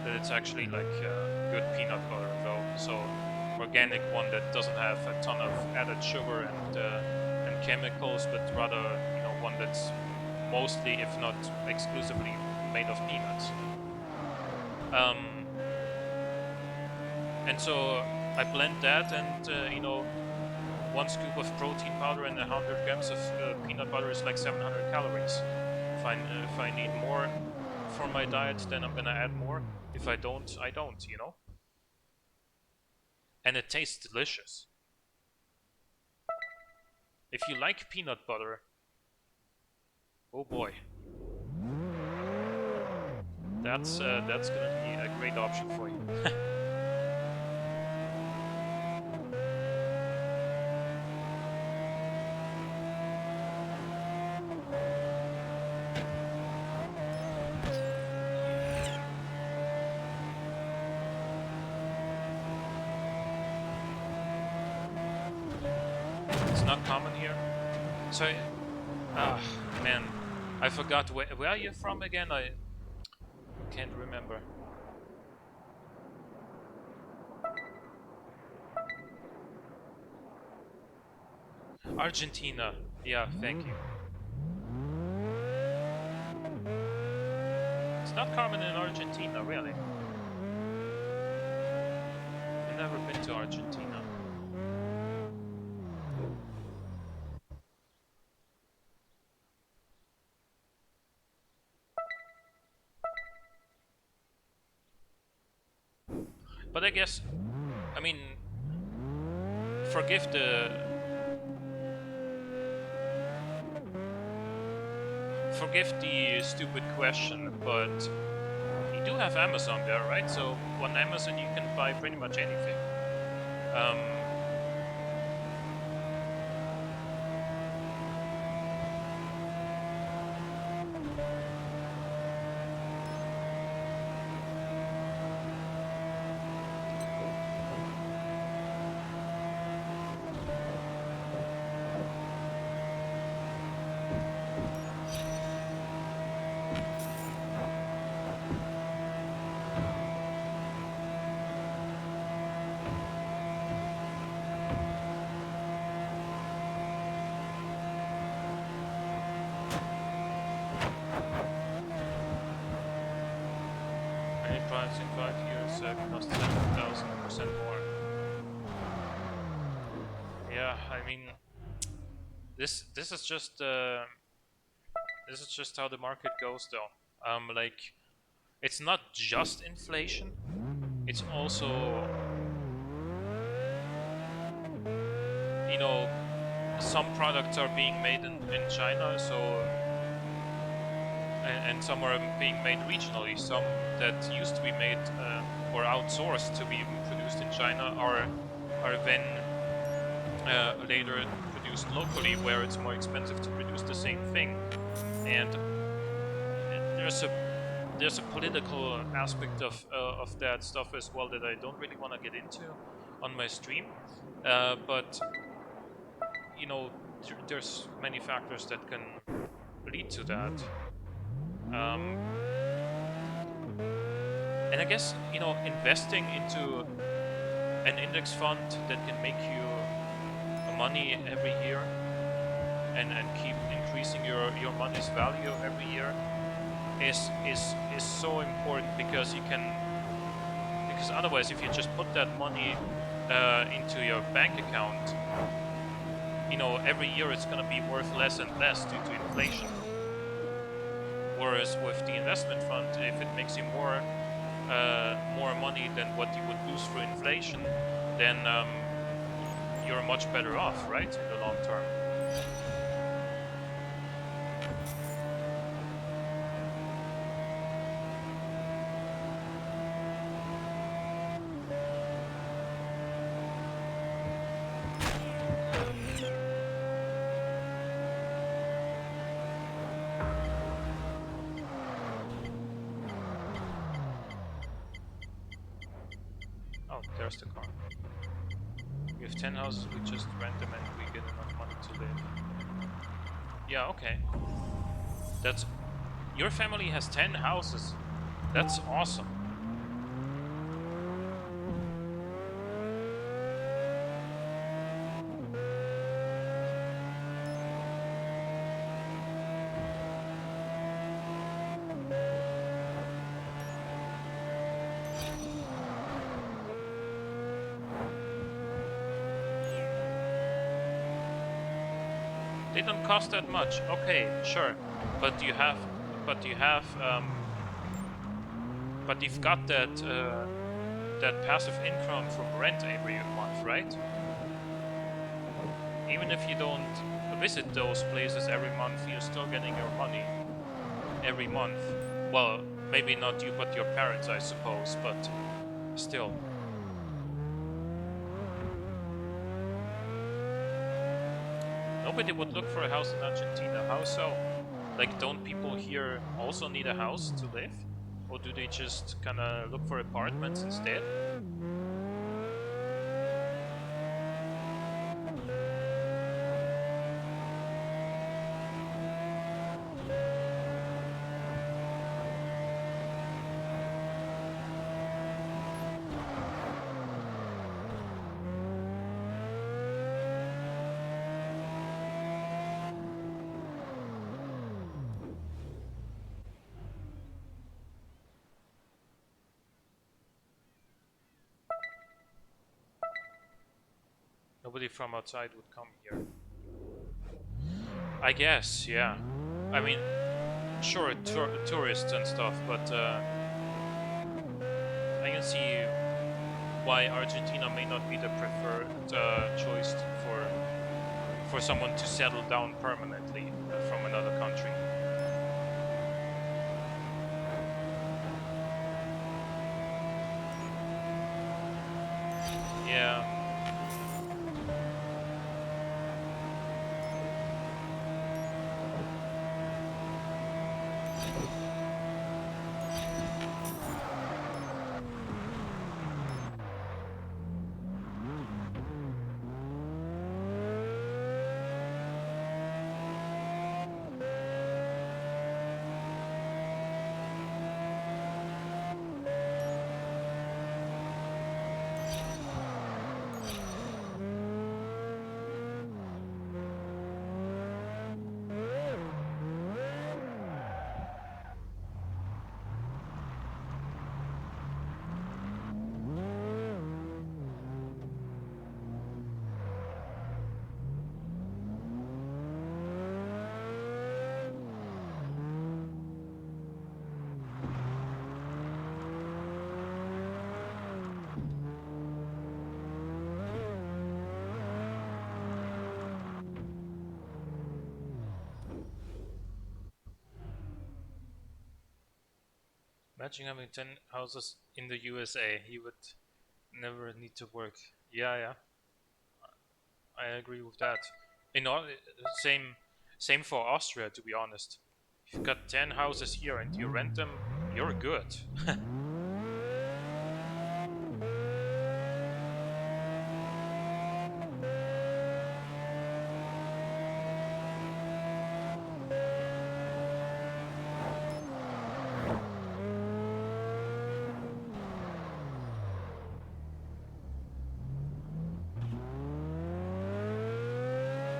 it's actually like good peanut butter though, so organic one that doesn't have a ton of added sugar and chemicals, but rather one that's mostly, if not exclusively, made of peanuts. And so I blend that, and 1 scoop of protein powder and 100 grams of peanut butter is like 700 calories. If I need more for my diet, then I'm gonna add more. If I don't, I don't, And it tastes delicious. If you like peanut butter, oh boy, that's gonna be a great option for you. Not common here. So, man, I forgot where are you from again? I can't remember. Argentina. Yeah, thank you. It's not common in Argentina, really. I've never been to Argentina. But I guess, I mean, forgive the stupid question, but you do have Amazon there, right? So on Amazon you can buy pretty much anything. Any price in 5 years cost 7,000% more. Yeah, I mean, this is just how the market goes, though. Like, it's not just inflation; it's also, you know, some products are being made in China, so and some are being made regionally. Some that used to be made or outsourced to be produced in China are then later produced locally, where it's more expensive to produce the same thing. And there's a political aspect of that stuff as well that I don't really want to get into on my stream, but you know, there's many factors that can lead to that. And I guess, you know, investing into an index fund that can make you money every year and keep increasing your money's value every year is so important, because otherwise, if you just put that money into your bank account, you know, every year it's going to be worth less and less due to inflation. Whereas with the investment fund, if it makes you more money than what you would lose through inflation, then you're much better off, right, in the long term. Oh, there's the car. We have 10 houses, we just rent them and we get enough money to live. Yeah, okay. That's... Your family has 10 houses. That's awesome. They don't cost that much. Okay, sure, but you've got that that passive income from rent every month, right? Even if you don't visit those places every month, you're still getting your money every month. Well, maybe not you, but your parents, I suppose, but still. Nobody would look for a house in Argentina. How so? Like, don't people here also need a house to live? Or do they just kind of look for apartments instead? Nobody from outside would come here. I guess, yeah. I mean, sure, tourists and stuff, but I can see why Argentina may not be the preferred choice for someone to settle down permanently from another country. Yeah. Imagine having 10 houses in the USA. You would never need to work. Yeah, yeah. I agree with that. You know, same for Austria, to be honest. If you've got 10 houses here and you rent them, you're good.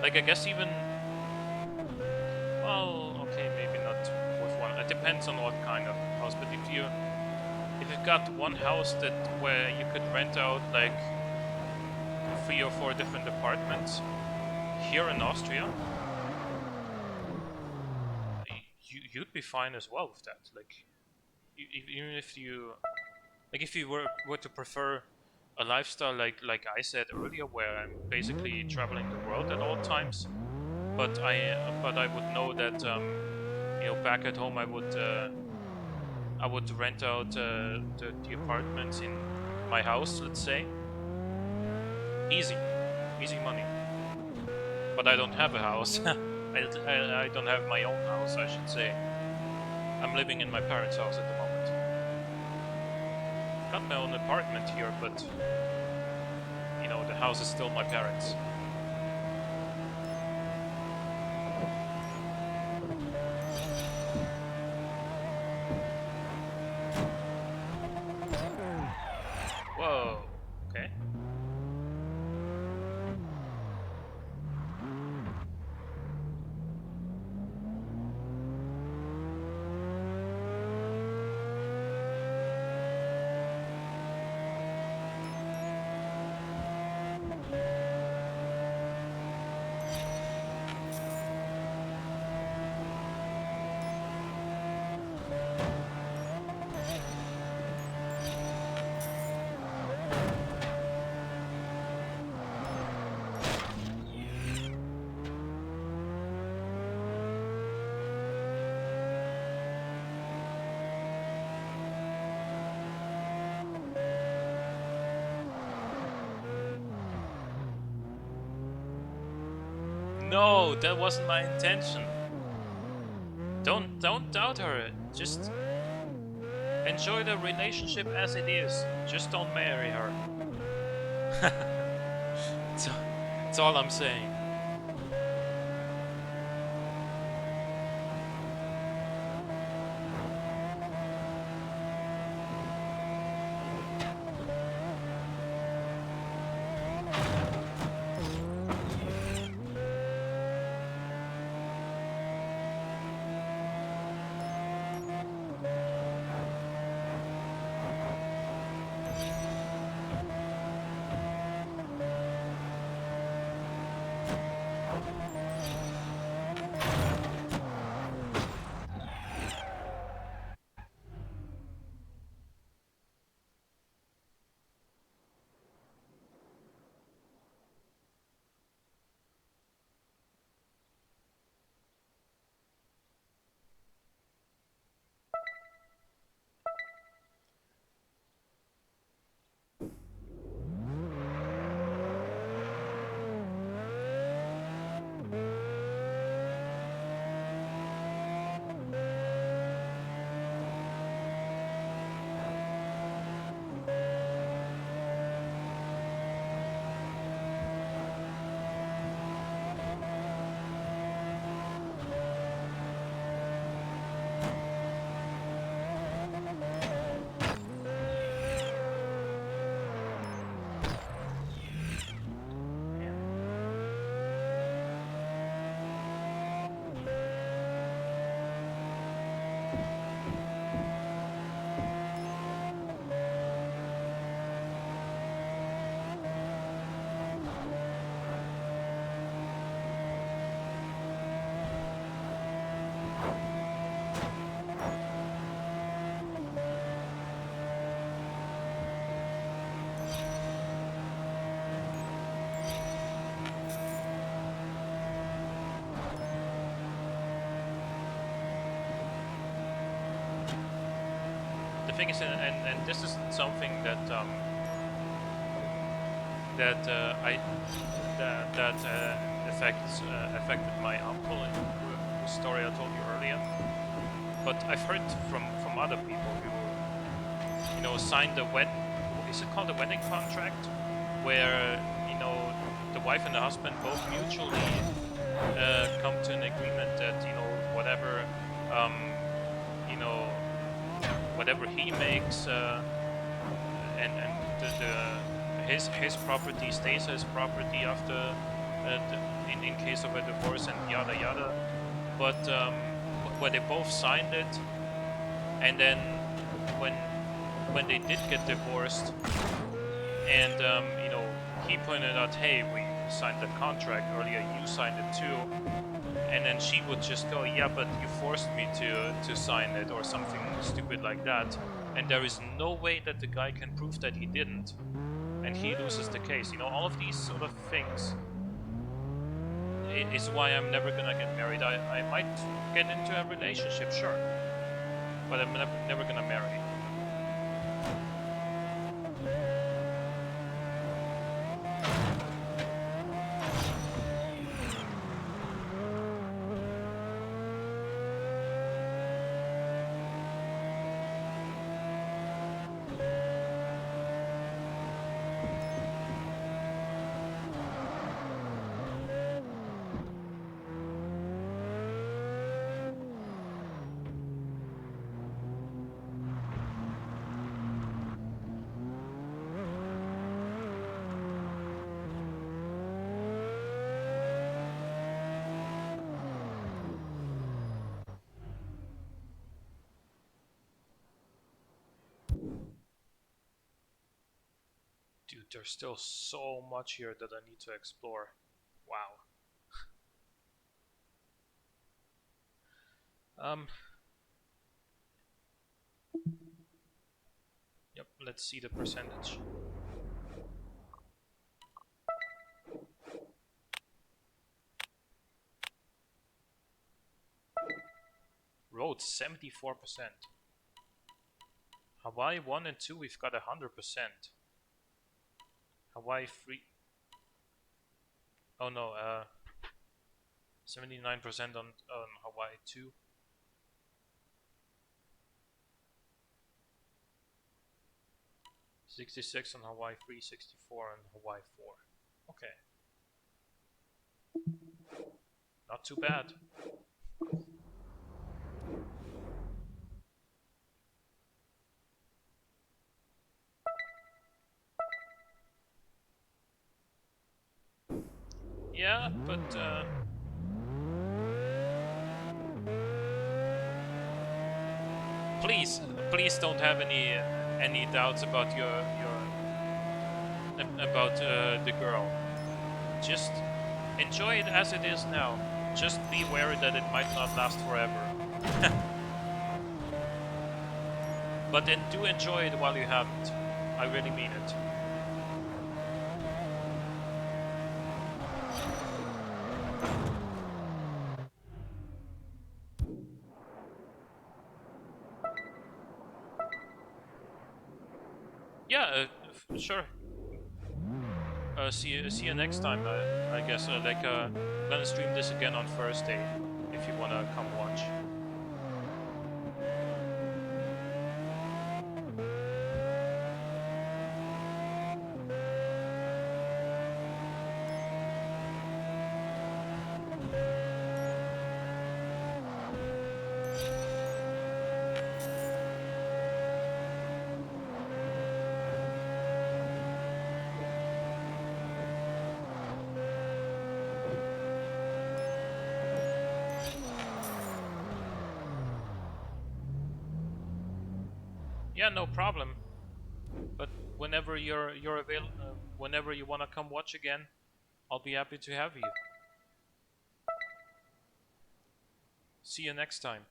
Like, I guess even... Well, okay, maybe not with one. It depends on what kind of house, but if you've got one house that where you could rent out like 3 or 4 different apartments here in Austria, you'd be fine as well with that. Like, even if you like, if you were to prefer a lifestyle like I said earlier, where I'm basically traveling the world at all times, but I would know that you know, back at home I would rent out the apartments in my house, let's say. Easy money. But I don't have a house. I don't have my own house, I should say. I'm living in my parents' house at the moment. Got my own apartment here, but you know, the house is still my parents'. Whoa, okay. No, that wasn't my intention. Don't doubt her. Just enjoy the relationship as it is. Just don't marry her. That's all I'm saying. the thing is, and this is something that that I that affected my uncle in whose story I told you earlier. But I've heard from other people who, you know, signed the is it called a wedding contract, where, you know, the wife and the husband both mutually come to an agreement that, you know, whatever you know, whatever he makes and his property stays his property after in case of a divorce and yada yada. But where they both signed it, and then when they did get divorced, and you know, he pointed out, hey, we signed that contract earlier, you signed it too, and then she would just go, yeah, but you forced me to sign it, or something stupid like that, and there is no way that the guy can prove that he didn't, and he loses the case. You know, all of these sort of things is why I'm never gonna get married. I might get into a relationship, sure, but I'm never gonna marry. Dude, there's still so much here that I need to explore. Wow. Yep, let's see the percentage. Road 74%. Hawaii 1 and 2, we've got 100%. Hawaii 3. Oh no, 79% on Hawaii 2. $66 on Hawaii 3, 64 on Hawaii 4. Okay. Not too bad. Yeah, but please don't have any doubts about about the girl. Just enjoy it as it is now. Just be wary that it might not last forever. But then do enjoy it while you have it. I really mean it. Yeah, sure. See you next time. I guess gonna stream this again on Thursday if you wanna come watch. Yeah, no problem. But whenever you're available, whenever you wanna come watch again, I'll be happy to have you. See you next time.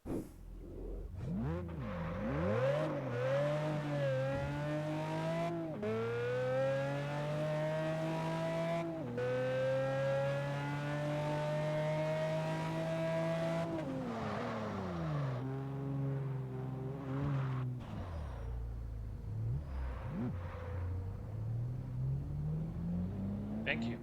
Thank you.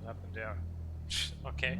What happened there? Okay.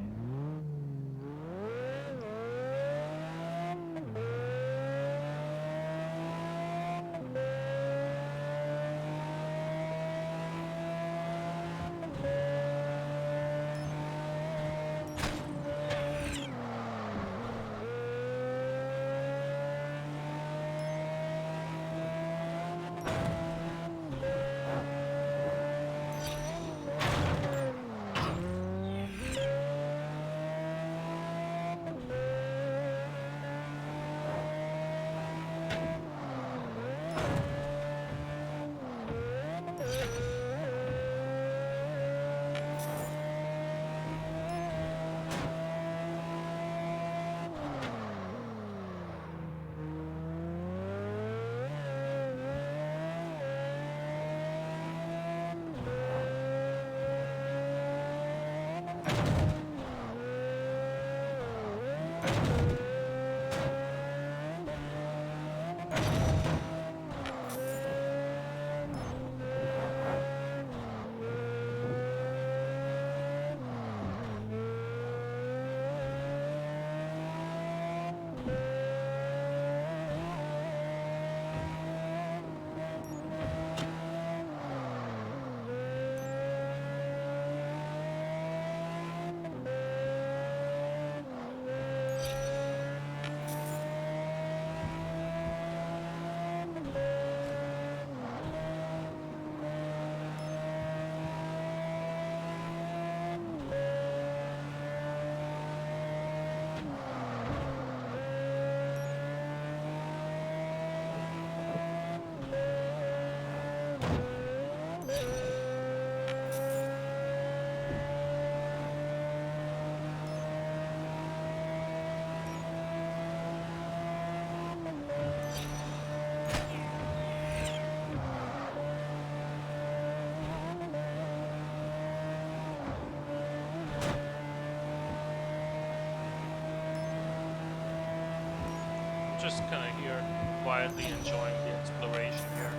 Just kind of here, quietly enjoying the exploration here.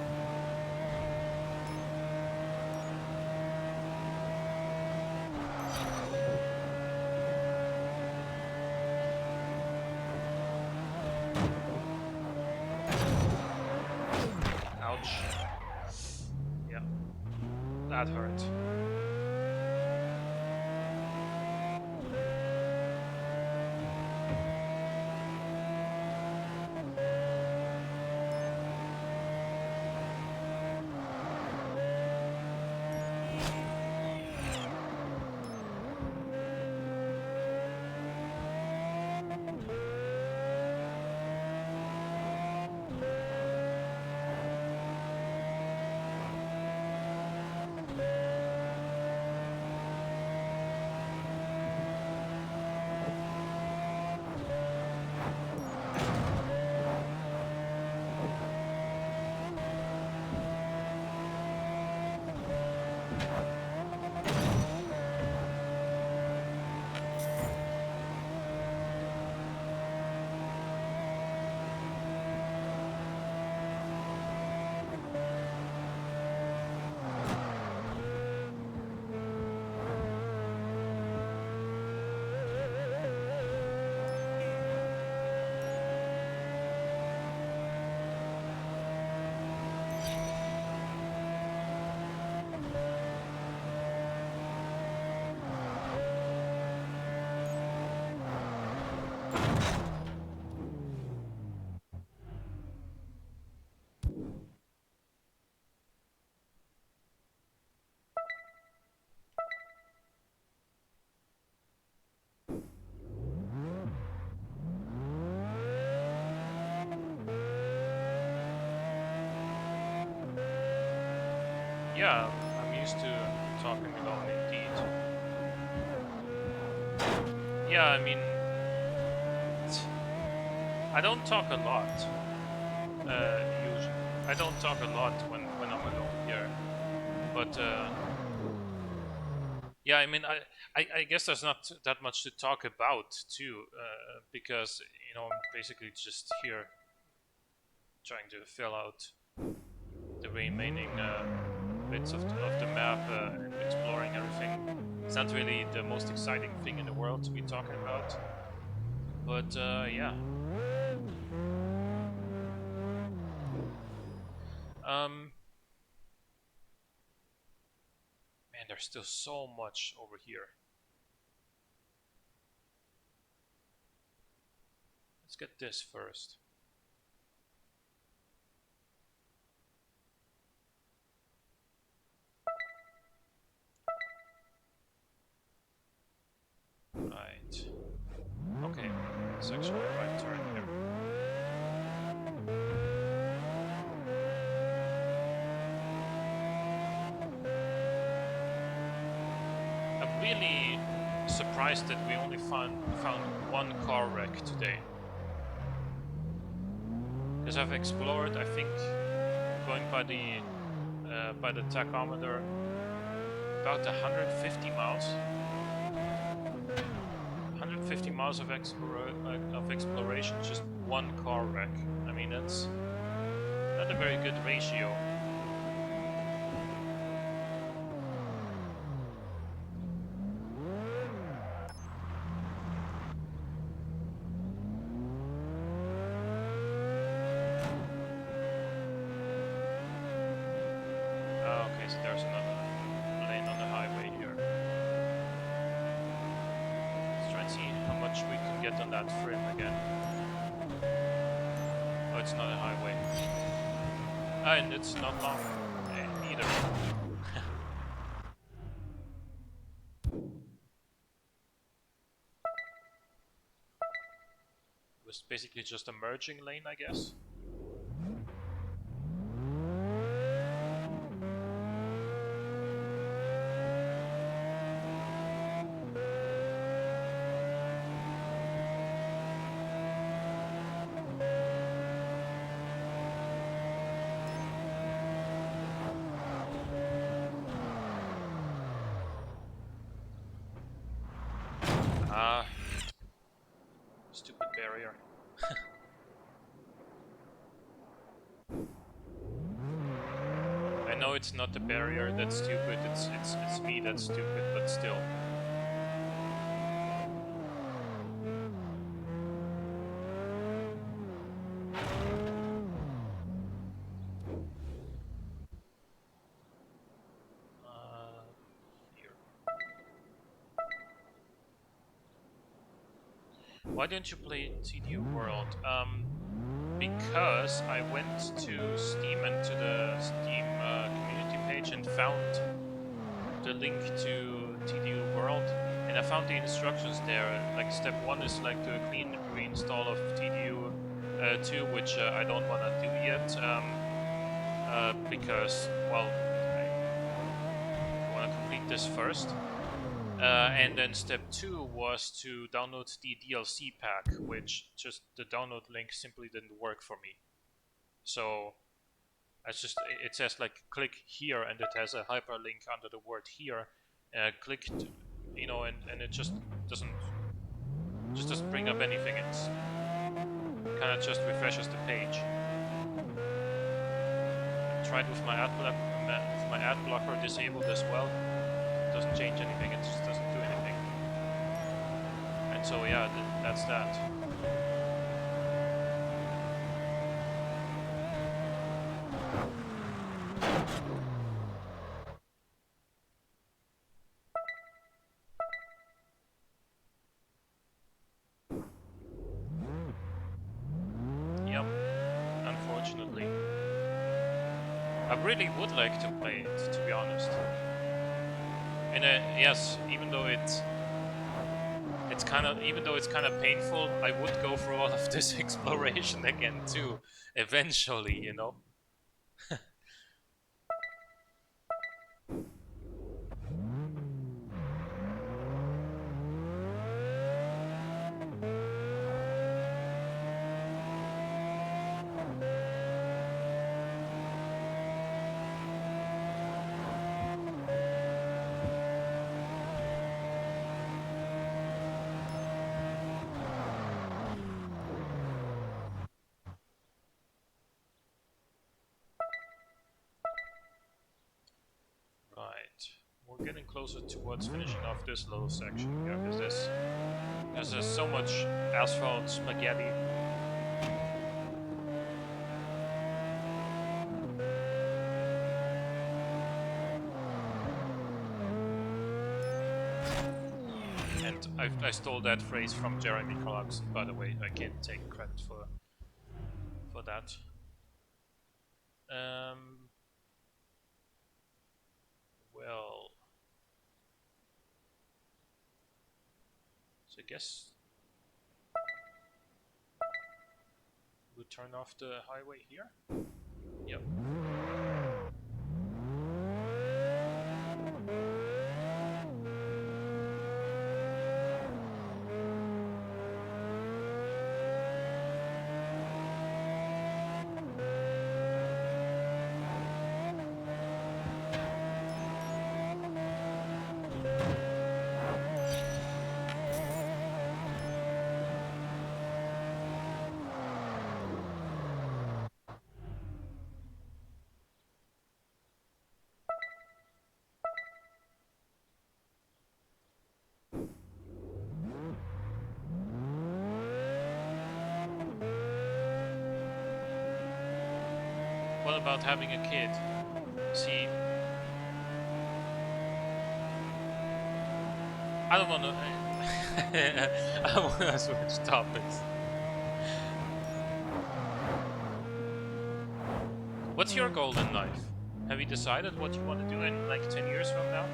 Ouch. Yeah, that hurt. Yeah, I'm used to talking alone indeed. Yeah, I mean, I don't talk a lot. Usually, I don't talk a lot when I'm alone here. But yeah, I mean, I guess there's not that much to talk about too, because you know I'm basically just here trying to fill out the remaining bits of the map and exploring everything. It's not really the most exciting thing in the world to be talking about, but yeah. Um, Man, there's still so much over here. Let's get this first. Right. Okay, it's actually the right turn here. I'm really surprised that we only found one car wreck today. Because I've explored, I think, going by the tachometer, about 150 miles. 150 miles of exploration, just one car wreck. I mean, that's not a very good ratio. Okay, so there's another lane on the highway here. Let's try and see how much we can get on that trim again. Oh, it's not a highway. And it's not long either. It was basically just a merging lane, I guess. Stupid barrier. I know it's not the barrier that's stupid, it's me that's stupid, but still. Here. Why don't you play TDU World? Because I went to Steam and to the Steam community page and found the link to TDU World, and I found the instructions there. Like step 1 is like to clean reinstall of TDU 2, which I don't want to do yet, because, well, I want to complete this first. And then step 2 was to download the DLC pack, which just the download link simply didn't work for me. So it says like click here, and it has a hyperlink under the word here. Click, you know, and it just doesn't bring up anything. It's kind of just refreshes the page. I tried with my ad blocker disabled as well. It doesn't change anything. It just doesn't do anything. And so yeah, that's that. Yep, unfortunately. I really would like to play it, to be honest. And yes, even though it's kind of painful, I would go through all of this exploration again too, eventually, you know. Right, we're getting closer towards finishing off this little section here, because there's so much asphalt spaghetti. And I stole that phrase from Jeremy Clarkson, by the way. I can't take credit for that. Well, so I guess we'll turn off the highway here. Yep. What about having a kid? See, I don't want to. I want to switch topics. What's your goal in life? Have you decided what you want to do in like 10 years from now?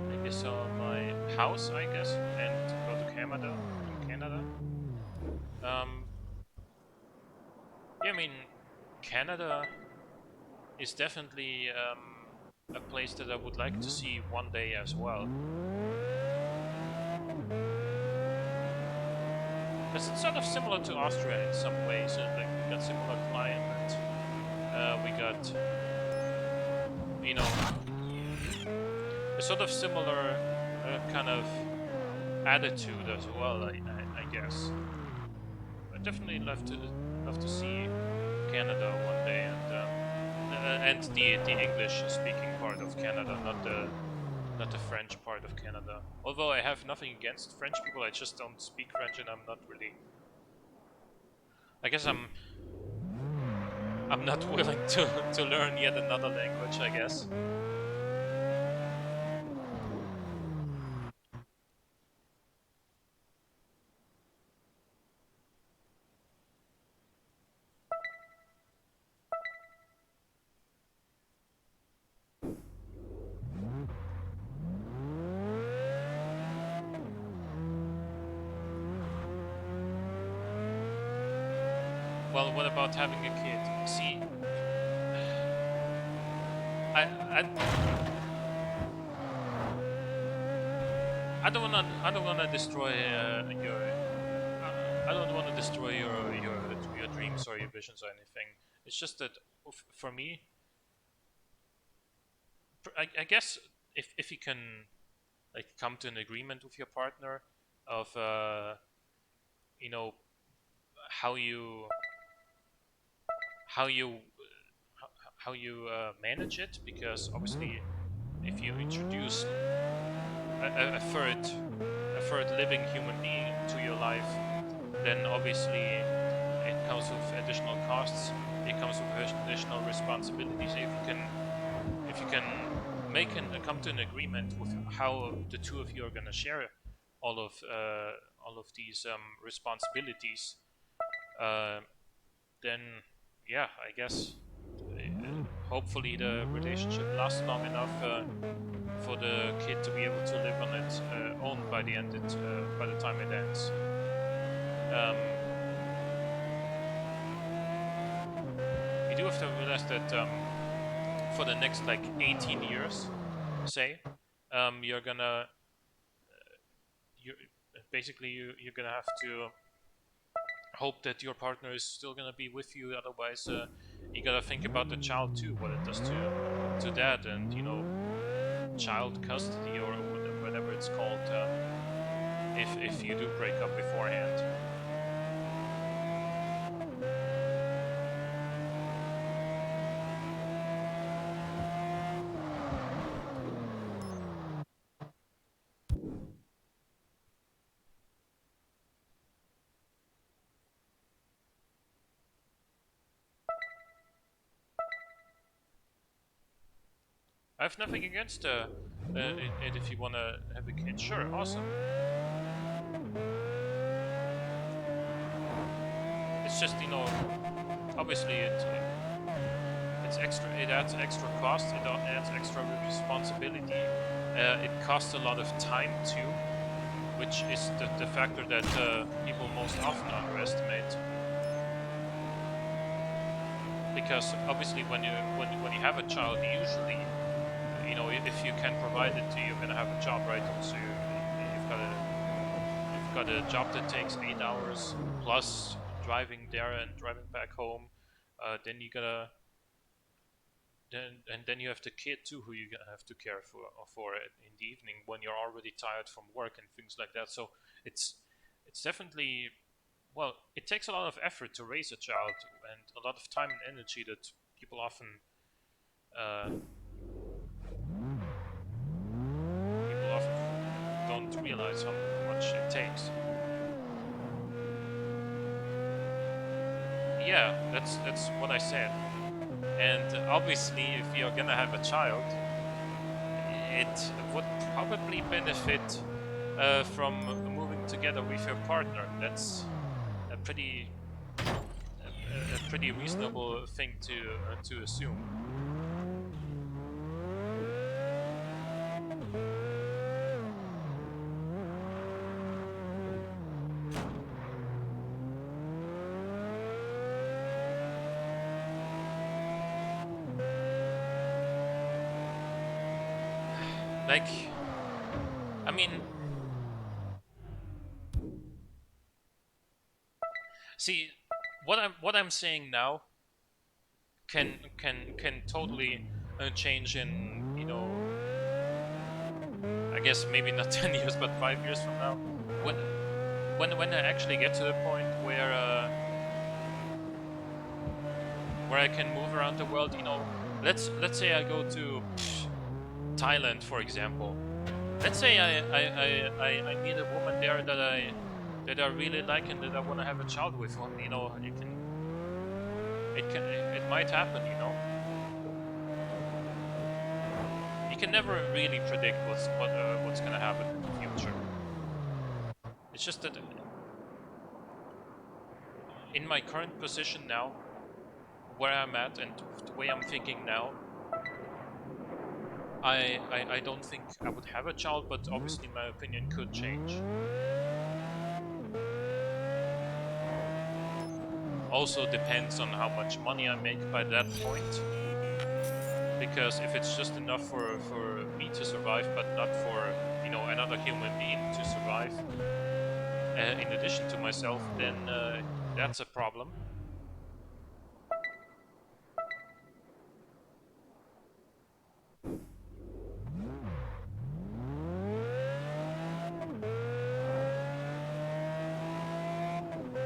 Maybe sell my house, I guess, and go to Canada. Yeah, I mean, Canada is definitely a place that I would like to see one day as well. Because it's sort of similar to Austria in some ways. Like, we got similar climate. We got, you know, a sort of similar kind of attitude as well, I guess. I definitely love to see Canada one day, and the English speaking part of Canada, not the French part of Canada. Although I have nothing against French people, I just don't speak French, and I'm not really. I guess I'm not willing to learn yet another language, I guess. Well, what about having a kid? See, I don't wanna destroy your. I don't wanna destroy your dreams or your visions or anything. It's just that for me, I guess if you can like come to an agreement with your partner of you know how you how you how you manage it, because obviously if you introduce a third living human being to your life, then obviously it comes with additional costs. It comes with additional responsibilities. If you can come to an agreement with how the two of you are going to share all of these responsibilities, then yeah, I guess hopefully the relationship lasts long enough for the kid to be able to live on its own by the time it ends. Um, you do have to realize that for the next like 18 years, say, you're gonna you basically you're gonna have to hope that your partner is still gonna be with you. Otherwise, you gotta think about the child too, what it does to that, and child custody or whatever it's called. If you do break up beforehand. I have nothing against it if you wanna have a kid. Sure, awesome. It's just obviously it's extra. It adds extra cost. It adds extra responsibility. It costs a lot of time too, which is the factor that people most often underestimate. Because obviously, when you have a child, usually, if you can provide it to you, you're gonna have a job, right? So you've got a job that takes 8 hours plus driving there and driving back home. Then you gotta then you have the kid too, who you have to care for in the evening when you're already tired from work and things like that. So it's definitely, well, it takes a lot of effort to raise a child and a lot of time and energy that people often uh, don't realize how much it takes. Yeah, that's what I said. And obviously, if you're gonna have a child, it would probably benefit from moving together with your partner. That's a pretty reasonable thing to assume. Like, I mean, see, what I'm saying now can totally change in I guess maybe not 10 years but 5 years from now, when when I actually get to the point where I can move around the world. Let's say I go to Thailand, for example. Let's say I meet a woman there that I really like and that I want to have a child with. Well, it might happen. You can never really predict what's gonna happen in the future. It's just that in my current position now, where I'm at and the way I'm thinking now, I don't think I would have a child, but obviously my opinion could change. Also depends on how much money I make by that point. Because if it's just enough for me to survive, but not for another human being to survive, in addition to myself, then that's a problem.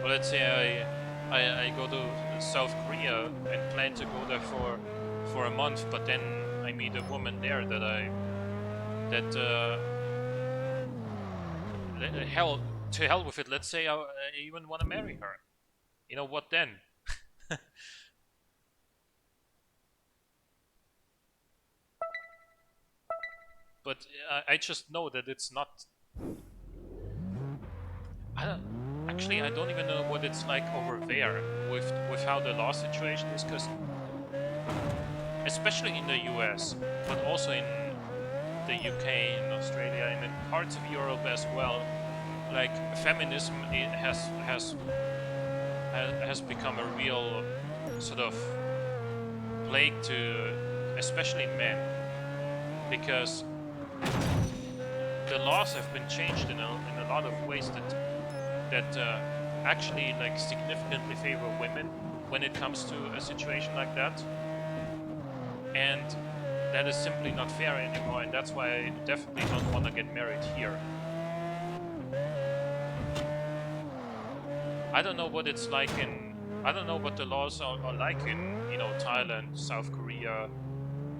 Well, let's say I go to South Korea and plan to go there for a month, but then I meet a woman there that hell to hell with it. Let's say I even want to marry her. You know what then? But I just know that it's not. I don't even know what it's like over there with how the law situation is, because especially in the US, but also in the UK, in Australia, and in parts of Europe as well, like feminism has become a real sort of plague to especially men, because the laws have been changed in a lot of ways that actually like significantly favor women when it comes to a situation like that, and that is simply not fair anymore, and that's why I definitely don't want to get married here. I don't know what it's like in I don't know what the laws are like in, you know, Thailand, South Korea,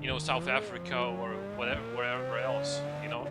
you know, South Africa, or whatever, wherever else, you know.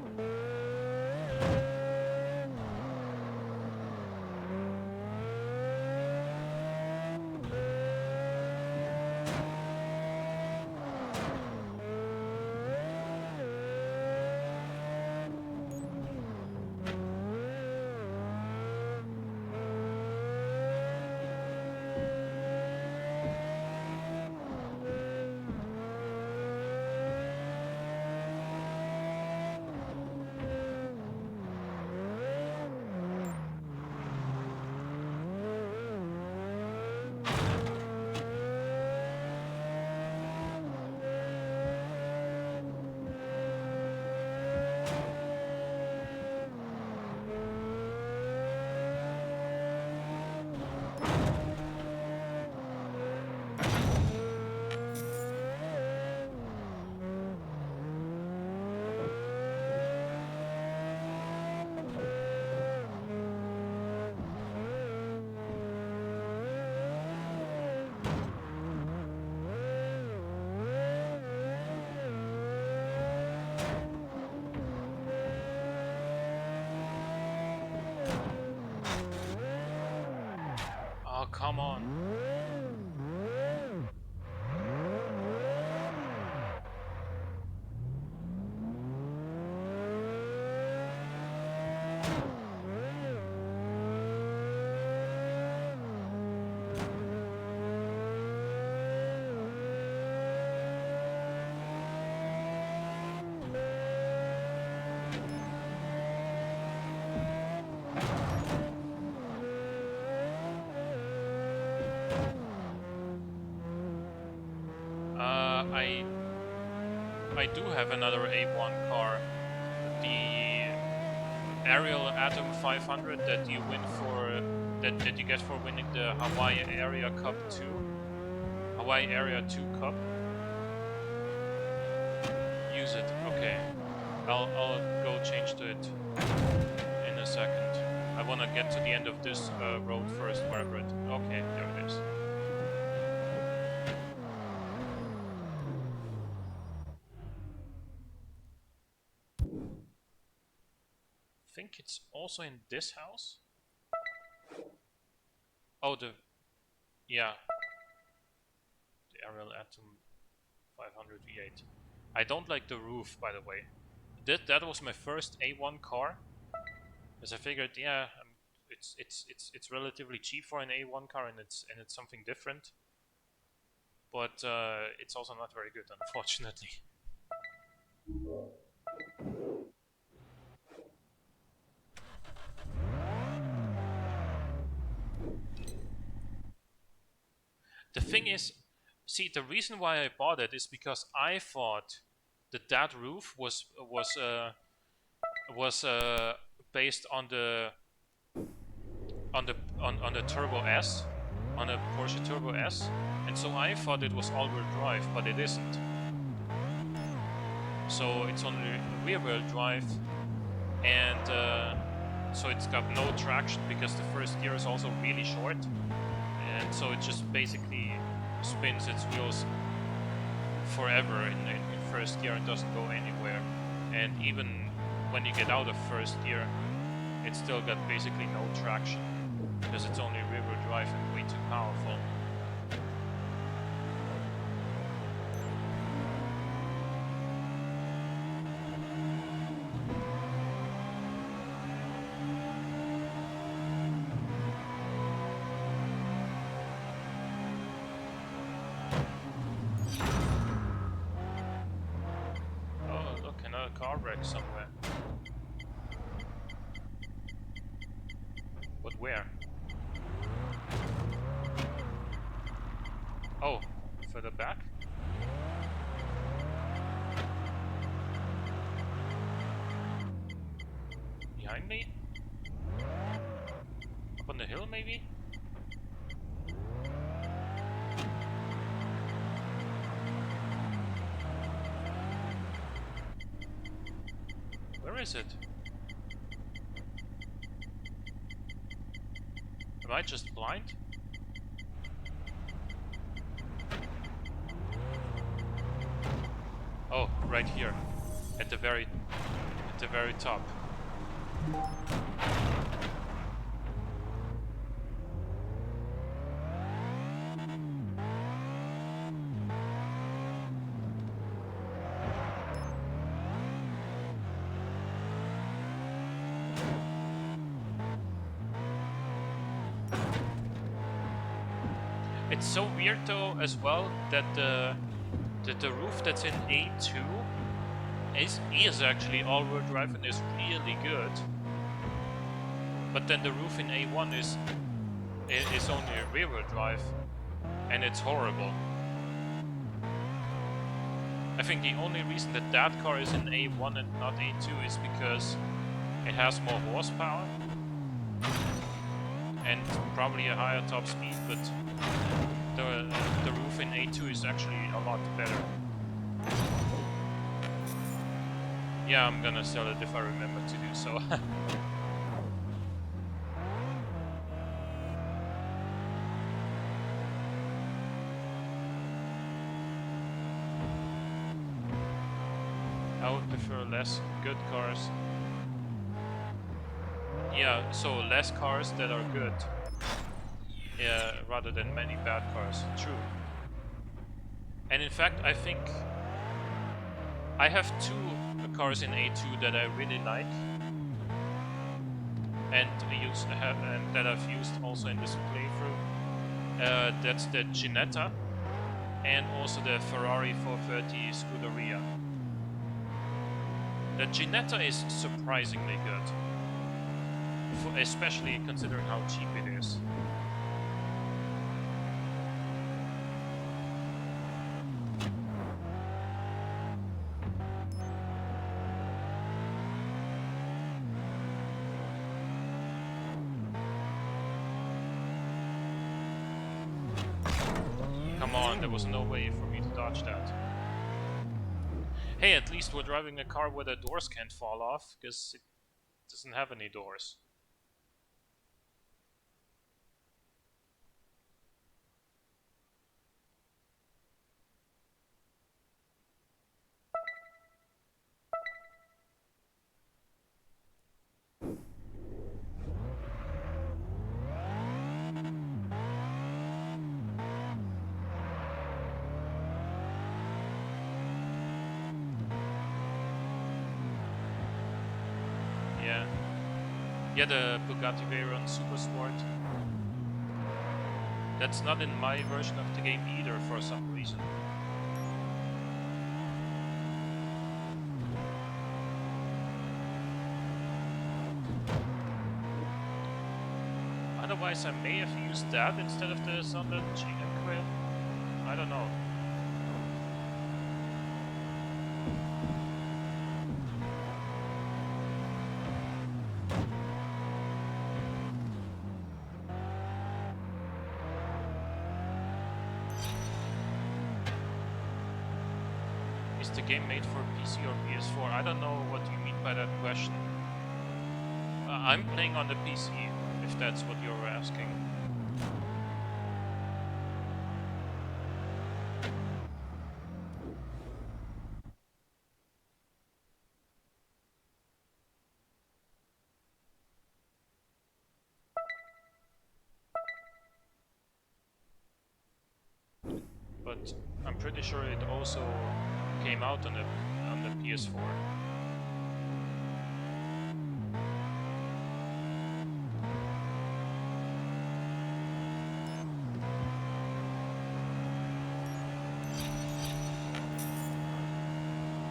Oh, come on. I do have another A1 car, the Ariel Atom 500 that you win for that you get for winning the Hawaii Area Cup 2, Hawaii Area 2 Cup. Use it. Okay, I'll go change to it in a second. I want to get to the end of this road first, wherever it. Okay, there it is. I think it's also in this house. Oh, yeah, the Ariel Atom 500 V8. I don't like the roof, by the way. That was my first A1 car, as I figured, yeah, it's relatively cheap for an A1 car, and it's something different. But it's also not very good, unfortunately. The thing is, see, the reason why I bought it is because I thought that roof was based on the Turbo S, on a Porsche Turbo S, and so I thought it was all-wheel drive, but it isn't. So it's only rear-wheel drive, and so it's got no traction because the first gear is also really short, and so it just basically spins its wheels forever in first gear and doesn't go anywhere. And even when you get out of first gear, it's still got basically no traction because it's only rear-wheel drive and way too powerful. wreck somewhere. But where? Oh, further back? Behind me? Up on the hill, maybe? Where is it? Am I just blind? Oh, right here. At the very top. It's so weird though as well that the roof that's in A2 is actually all-wheel drive and is really good. But then the roof in A1 is only rear-wheel drive and it's horrible. I think the only reason that that car is in A1 and not A2 is because it has more horsepower and probably a higher top speed, but the roof in A2 is actually a lot better. Yeah, I'm gonna sell it if I remember to do so. I would prefer less good cars. Yeah, so less cars that are good. Yeah, rather than many bad cars. True. And in fact, I think I have two cars in A2 that I really like, and that I've used also in this playthrough. That's the Ginetta and also the Ferrari 430 Scuderia. The Ginetta is surprisingly good, especially considering how cheap it is. Come on, there was no way for me to dodge that. Hey, at least we're driving a car where the doors can't fall off, because it doesn't have any doors. Yeah, the Bugatti Veyron Super Sport. That's not in my version of the game either for some reason. Otherwise, I may have used that instead of the Sunderland Chicken Quail. I don't know. Is the game made for PC or PS4? I don't know what you mean by that question. I'm playing on the PC, if that's what you're asking. But I'm pretty sure it also came out on the PS4.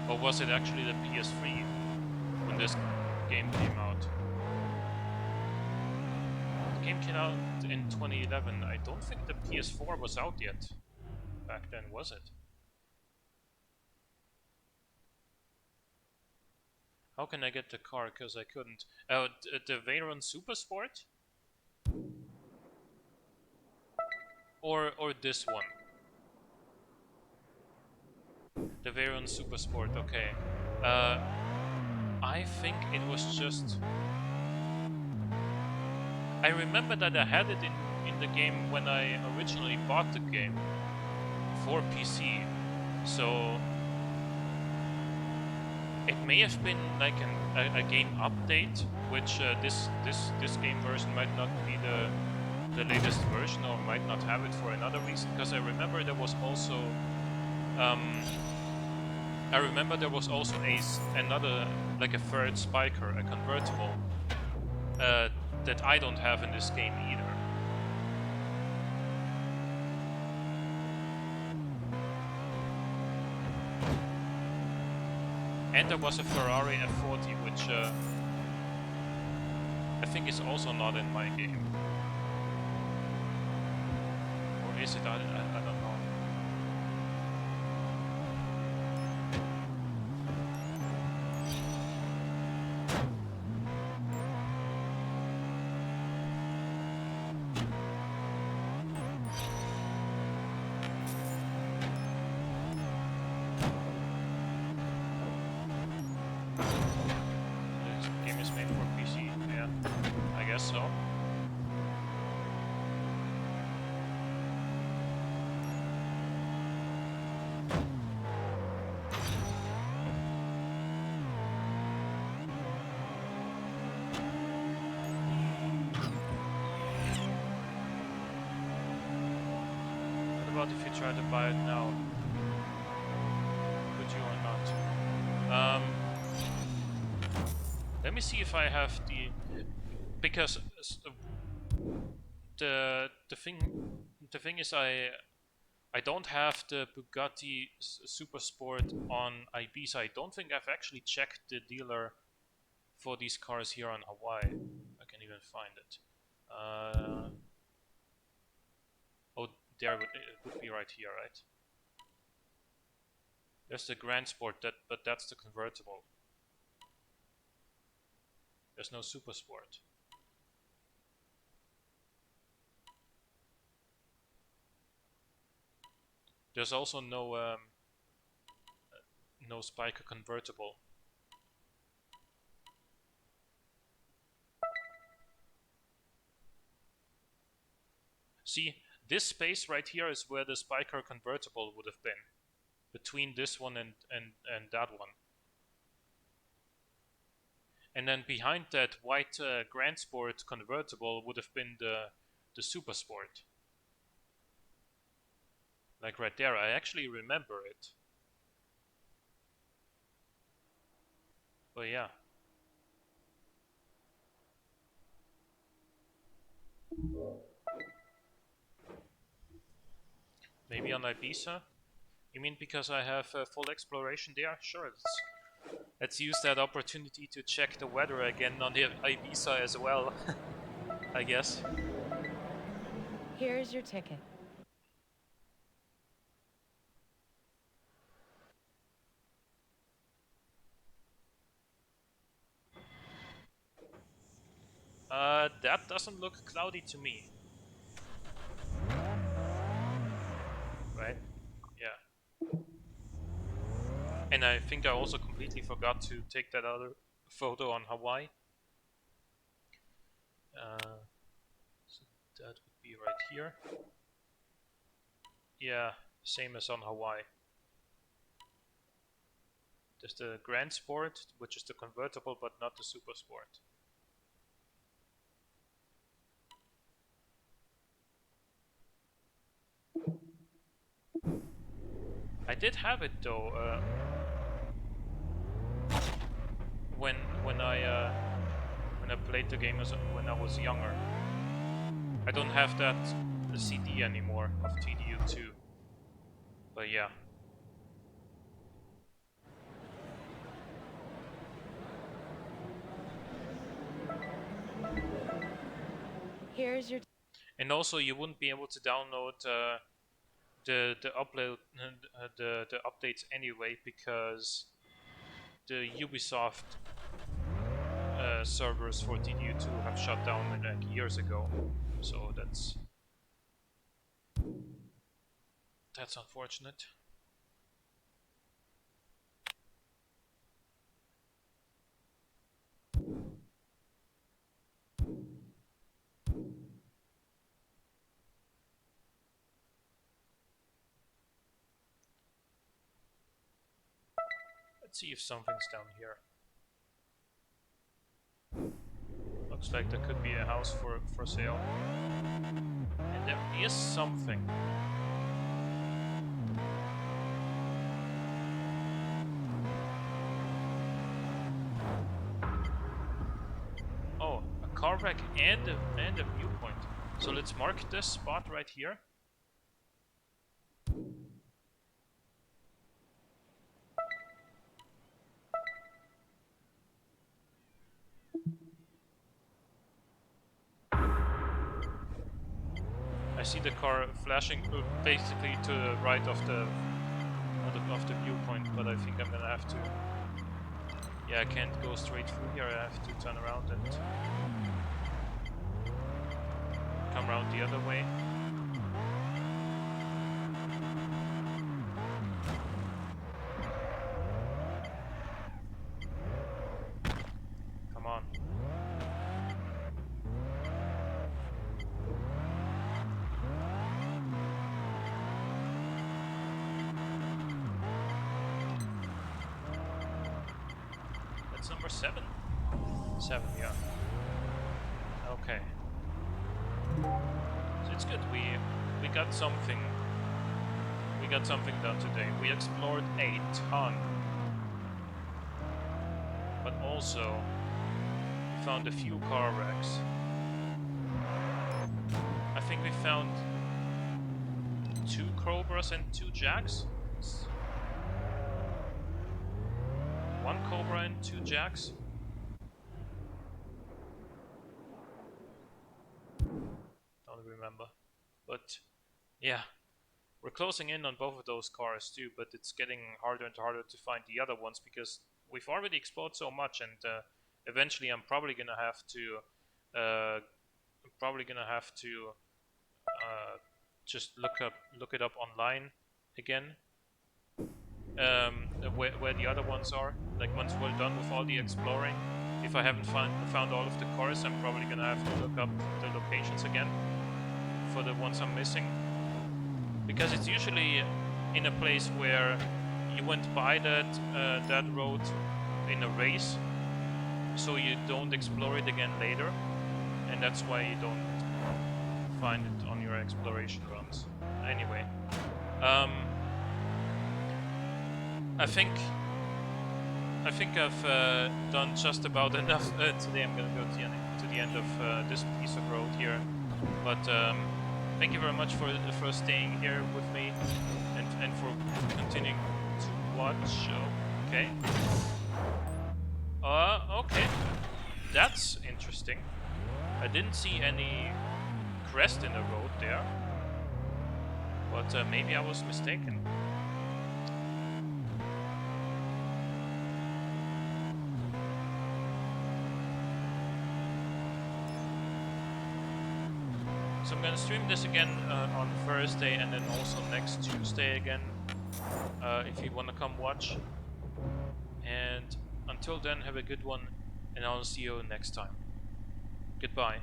Or was it actually the PS3? when this game came out. The game came out in 2011. I don't think the PS4 was out yet back then, was it? How can I get the car? Because I couldn't. The Veyron Super Sport? Or this one? The Veyron Super Sport, okay. I think it was just... I remember that I had it in the game when I originally bought the game for PC. So it may have been like a game update, which this game version might not be the latest version, or might not have it for another reason. Because I remember there was also another, like a third spiker, a convertible, that I don't have in this game either. And there was a Ferrari F40, which I think is also not in my game. Or is it? I don't know. So what about if you try to buy it now? Could you or not? Let me see if I have the, because the thing is I don't have the Bugatti Super Sport on Ibiza. I don't think I've actually checked the dealer for these cars here on Hawaii. I can even find it. Oh, there it would be right here, right? There's the Grand Sport, but that's the convertible. There's no Super Sport. There's also no no Spiker convertible. See, this space right here is where the Spiker convertible would have been, between this one and that one. And then behind that white Grand Sport convertible would have been the Super Sport. Like right there, I actually remember it. But yeah. Maybe on Ibiza? You mean because I have full exploration there? Sure, let's use that opportunity to check the weather again on the Ibiza as well, I guess. Here's your ticket. That doesn't look cloudy to me. Right? Yeah. And I think I also completely forgot to take that other photo on Hawaii. So that would be right here. Yeah, same as on Hawaii. There's the Grand Sport, which is the convertible, but not the Super Sport. I did have it though. When I played the game when I was younger. I don't have that CD anymore of TDU 2. But yeah. Here's your. And also, you wouldn't be able to download the upload the updates anyway, because the Ubisoft servers for TDU 2 have shut down like years ago. So that's unfortunate. Let's see if something's down here. Looks like there could be a house for sale. And there is something. Oh, a car wreck and a viewpoint. So let's mark this spot right here. I see the car flashing basically to the right of the viewpoint, but I think I'm gonna have to. Yeah, I can't go straight through here. I have to turn around and come around the other way. Come on. That's number 7. 7, yeah. Okay. So it's good. We got something. We got something done today. We explored a ton. But also we found a few car wrecks. I think we found 2 Cobras and 2 Jacks. 1 Cobra and 2 Jacks. Don't remember. But yeah, we're closing in on both of those cars too, but it's getting harder and harder to find the other ones because we've already explored so much, and eventually I'm probably gonna have to just look it up online again. Where the other ones are. Like once we're done with all the exploring, if I haven't found all of the cars, I'm probably gonna have to look up the locations again for the ones I'm missing. Because it's usually in a place where you went by that road in a race, so you don't explore it again later, and that's why you don't find it on your exploration runs. Anyway, I think I've done just about enough today. I'm gonna go to the end of this piece of road here, but thank you very much for staying here with me and for continuing to watch. Okay. Okay. That's interesting. I didn't see any crest in the road there, but maybe I was mistaken. So I'm gonna stream this again on Thursday and then also next Tuesday again, if you wanna come watch. And until then, have a good one, and I'll see you next time. Goodbye.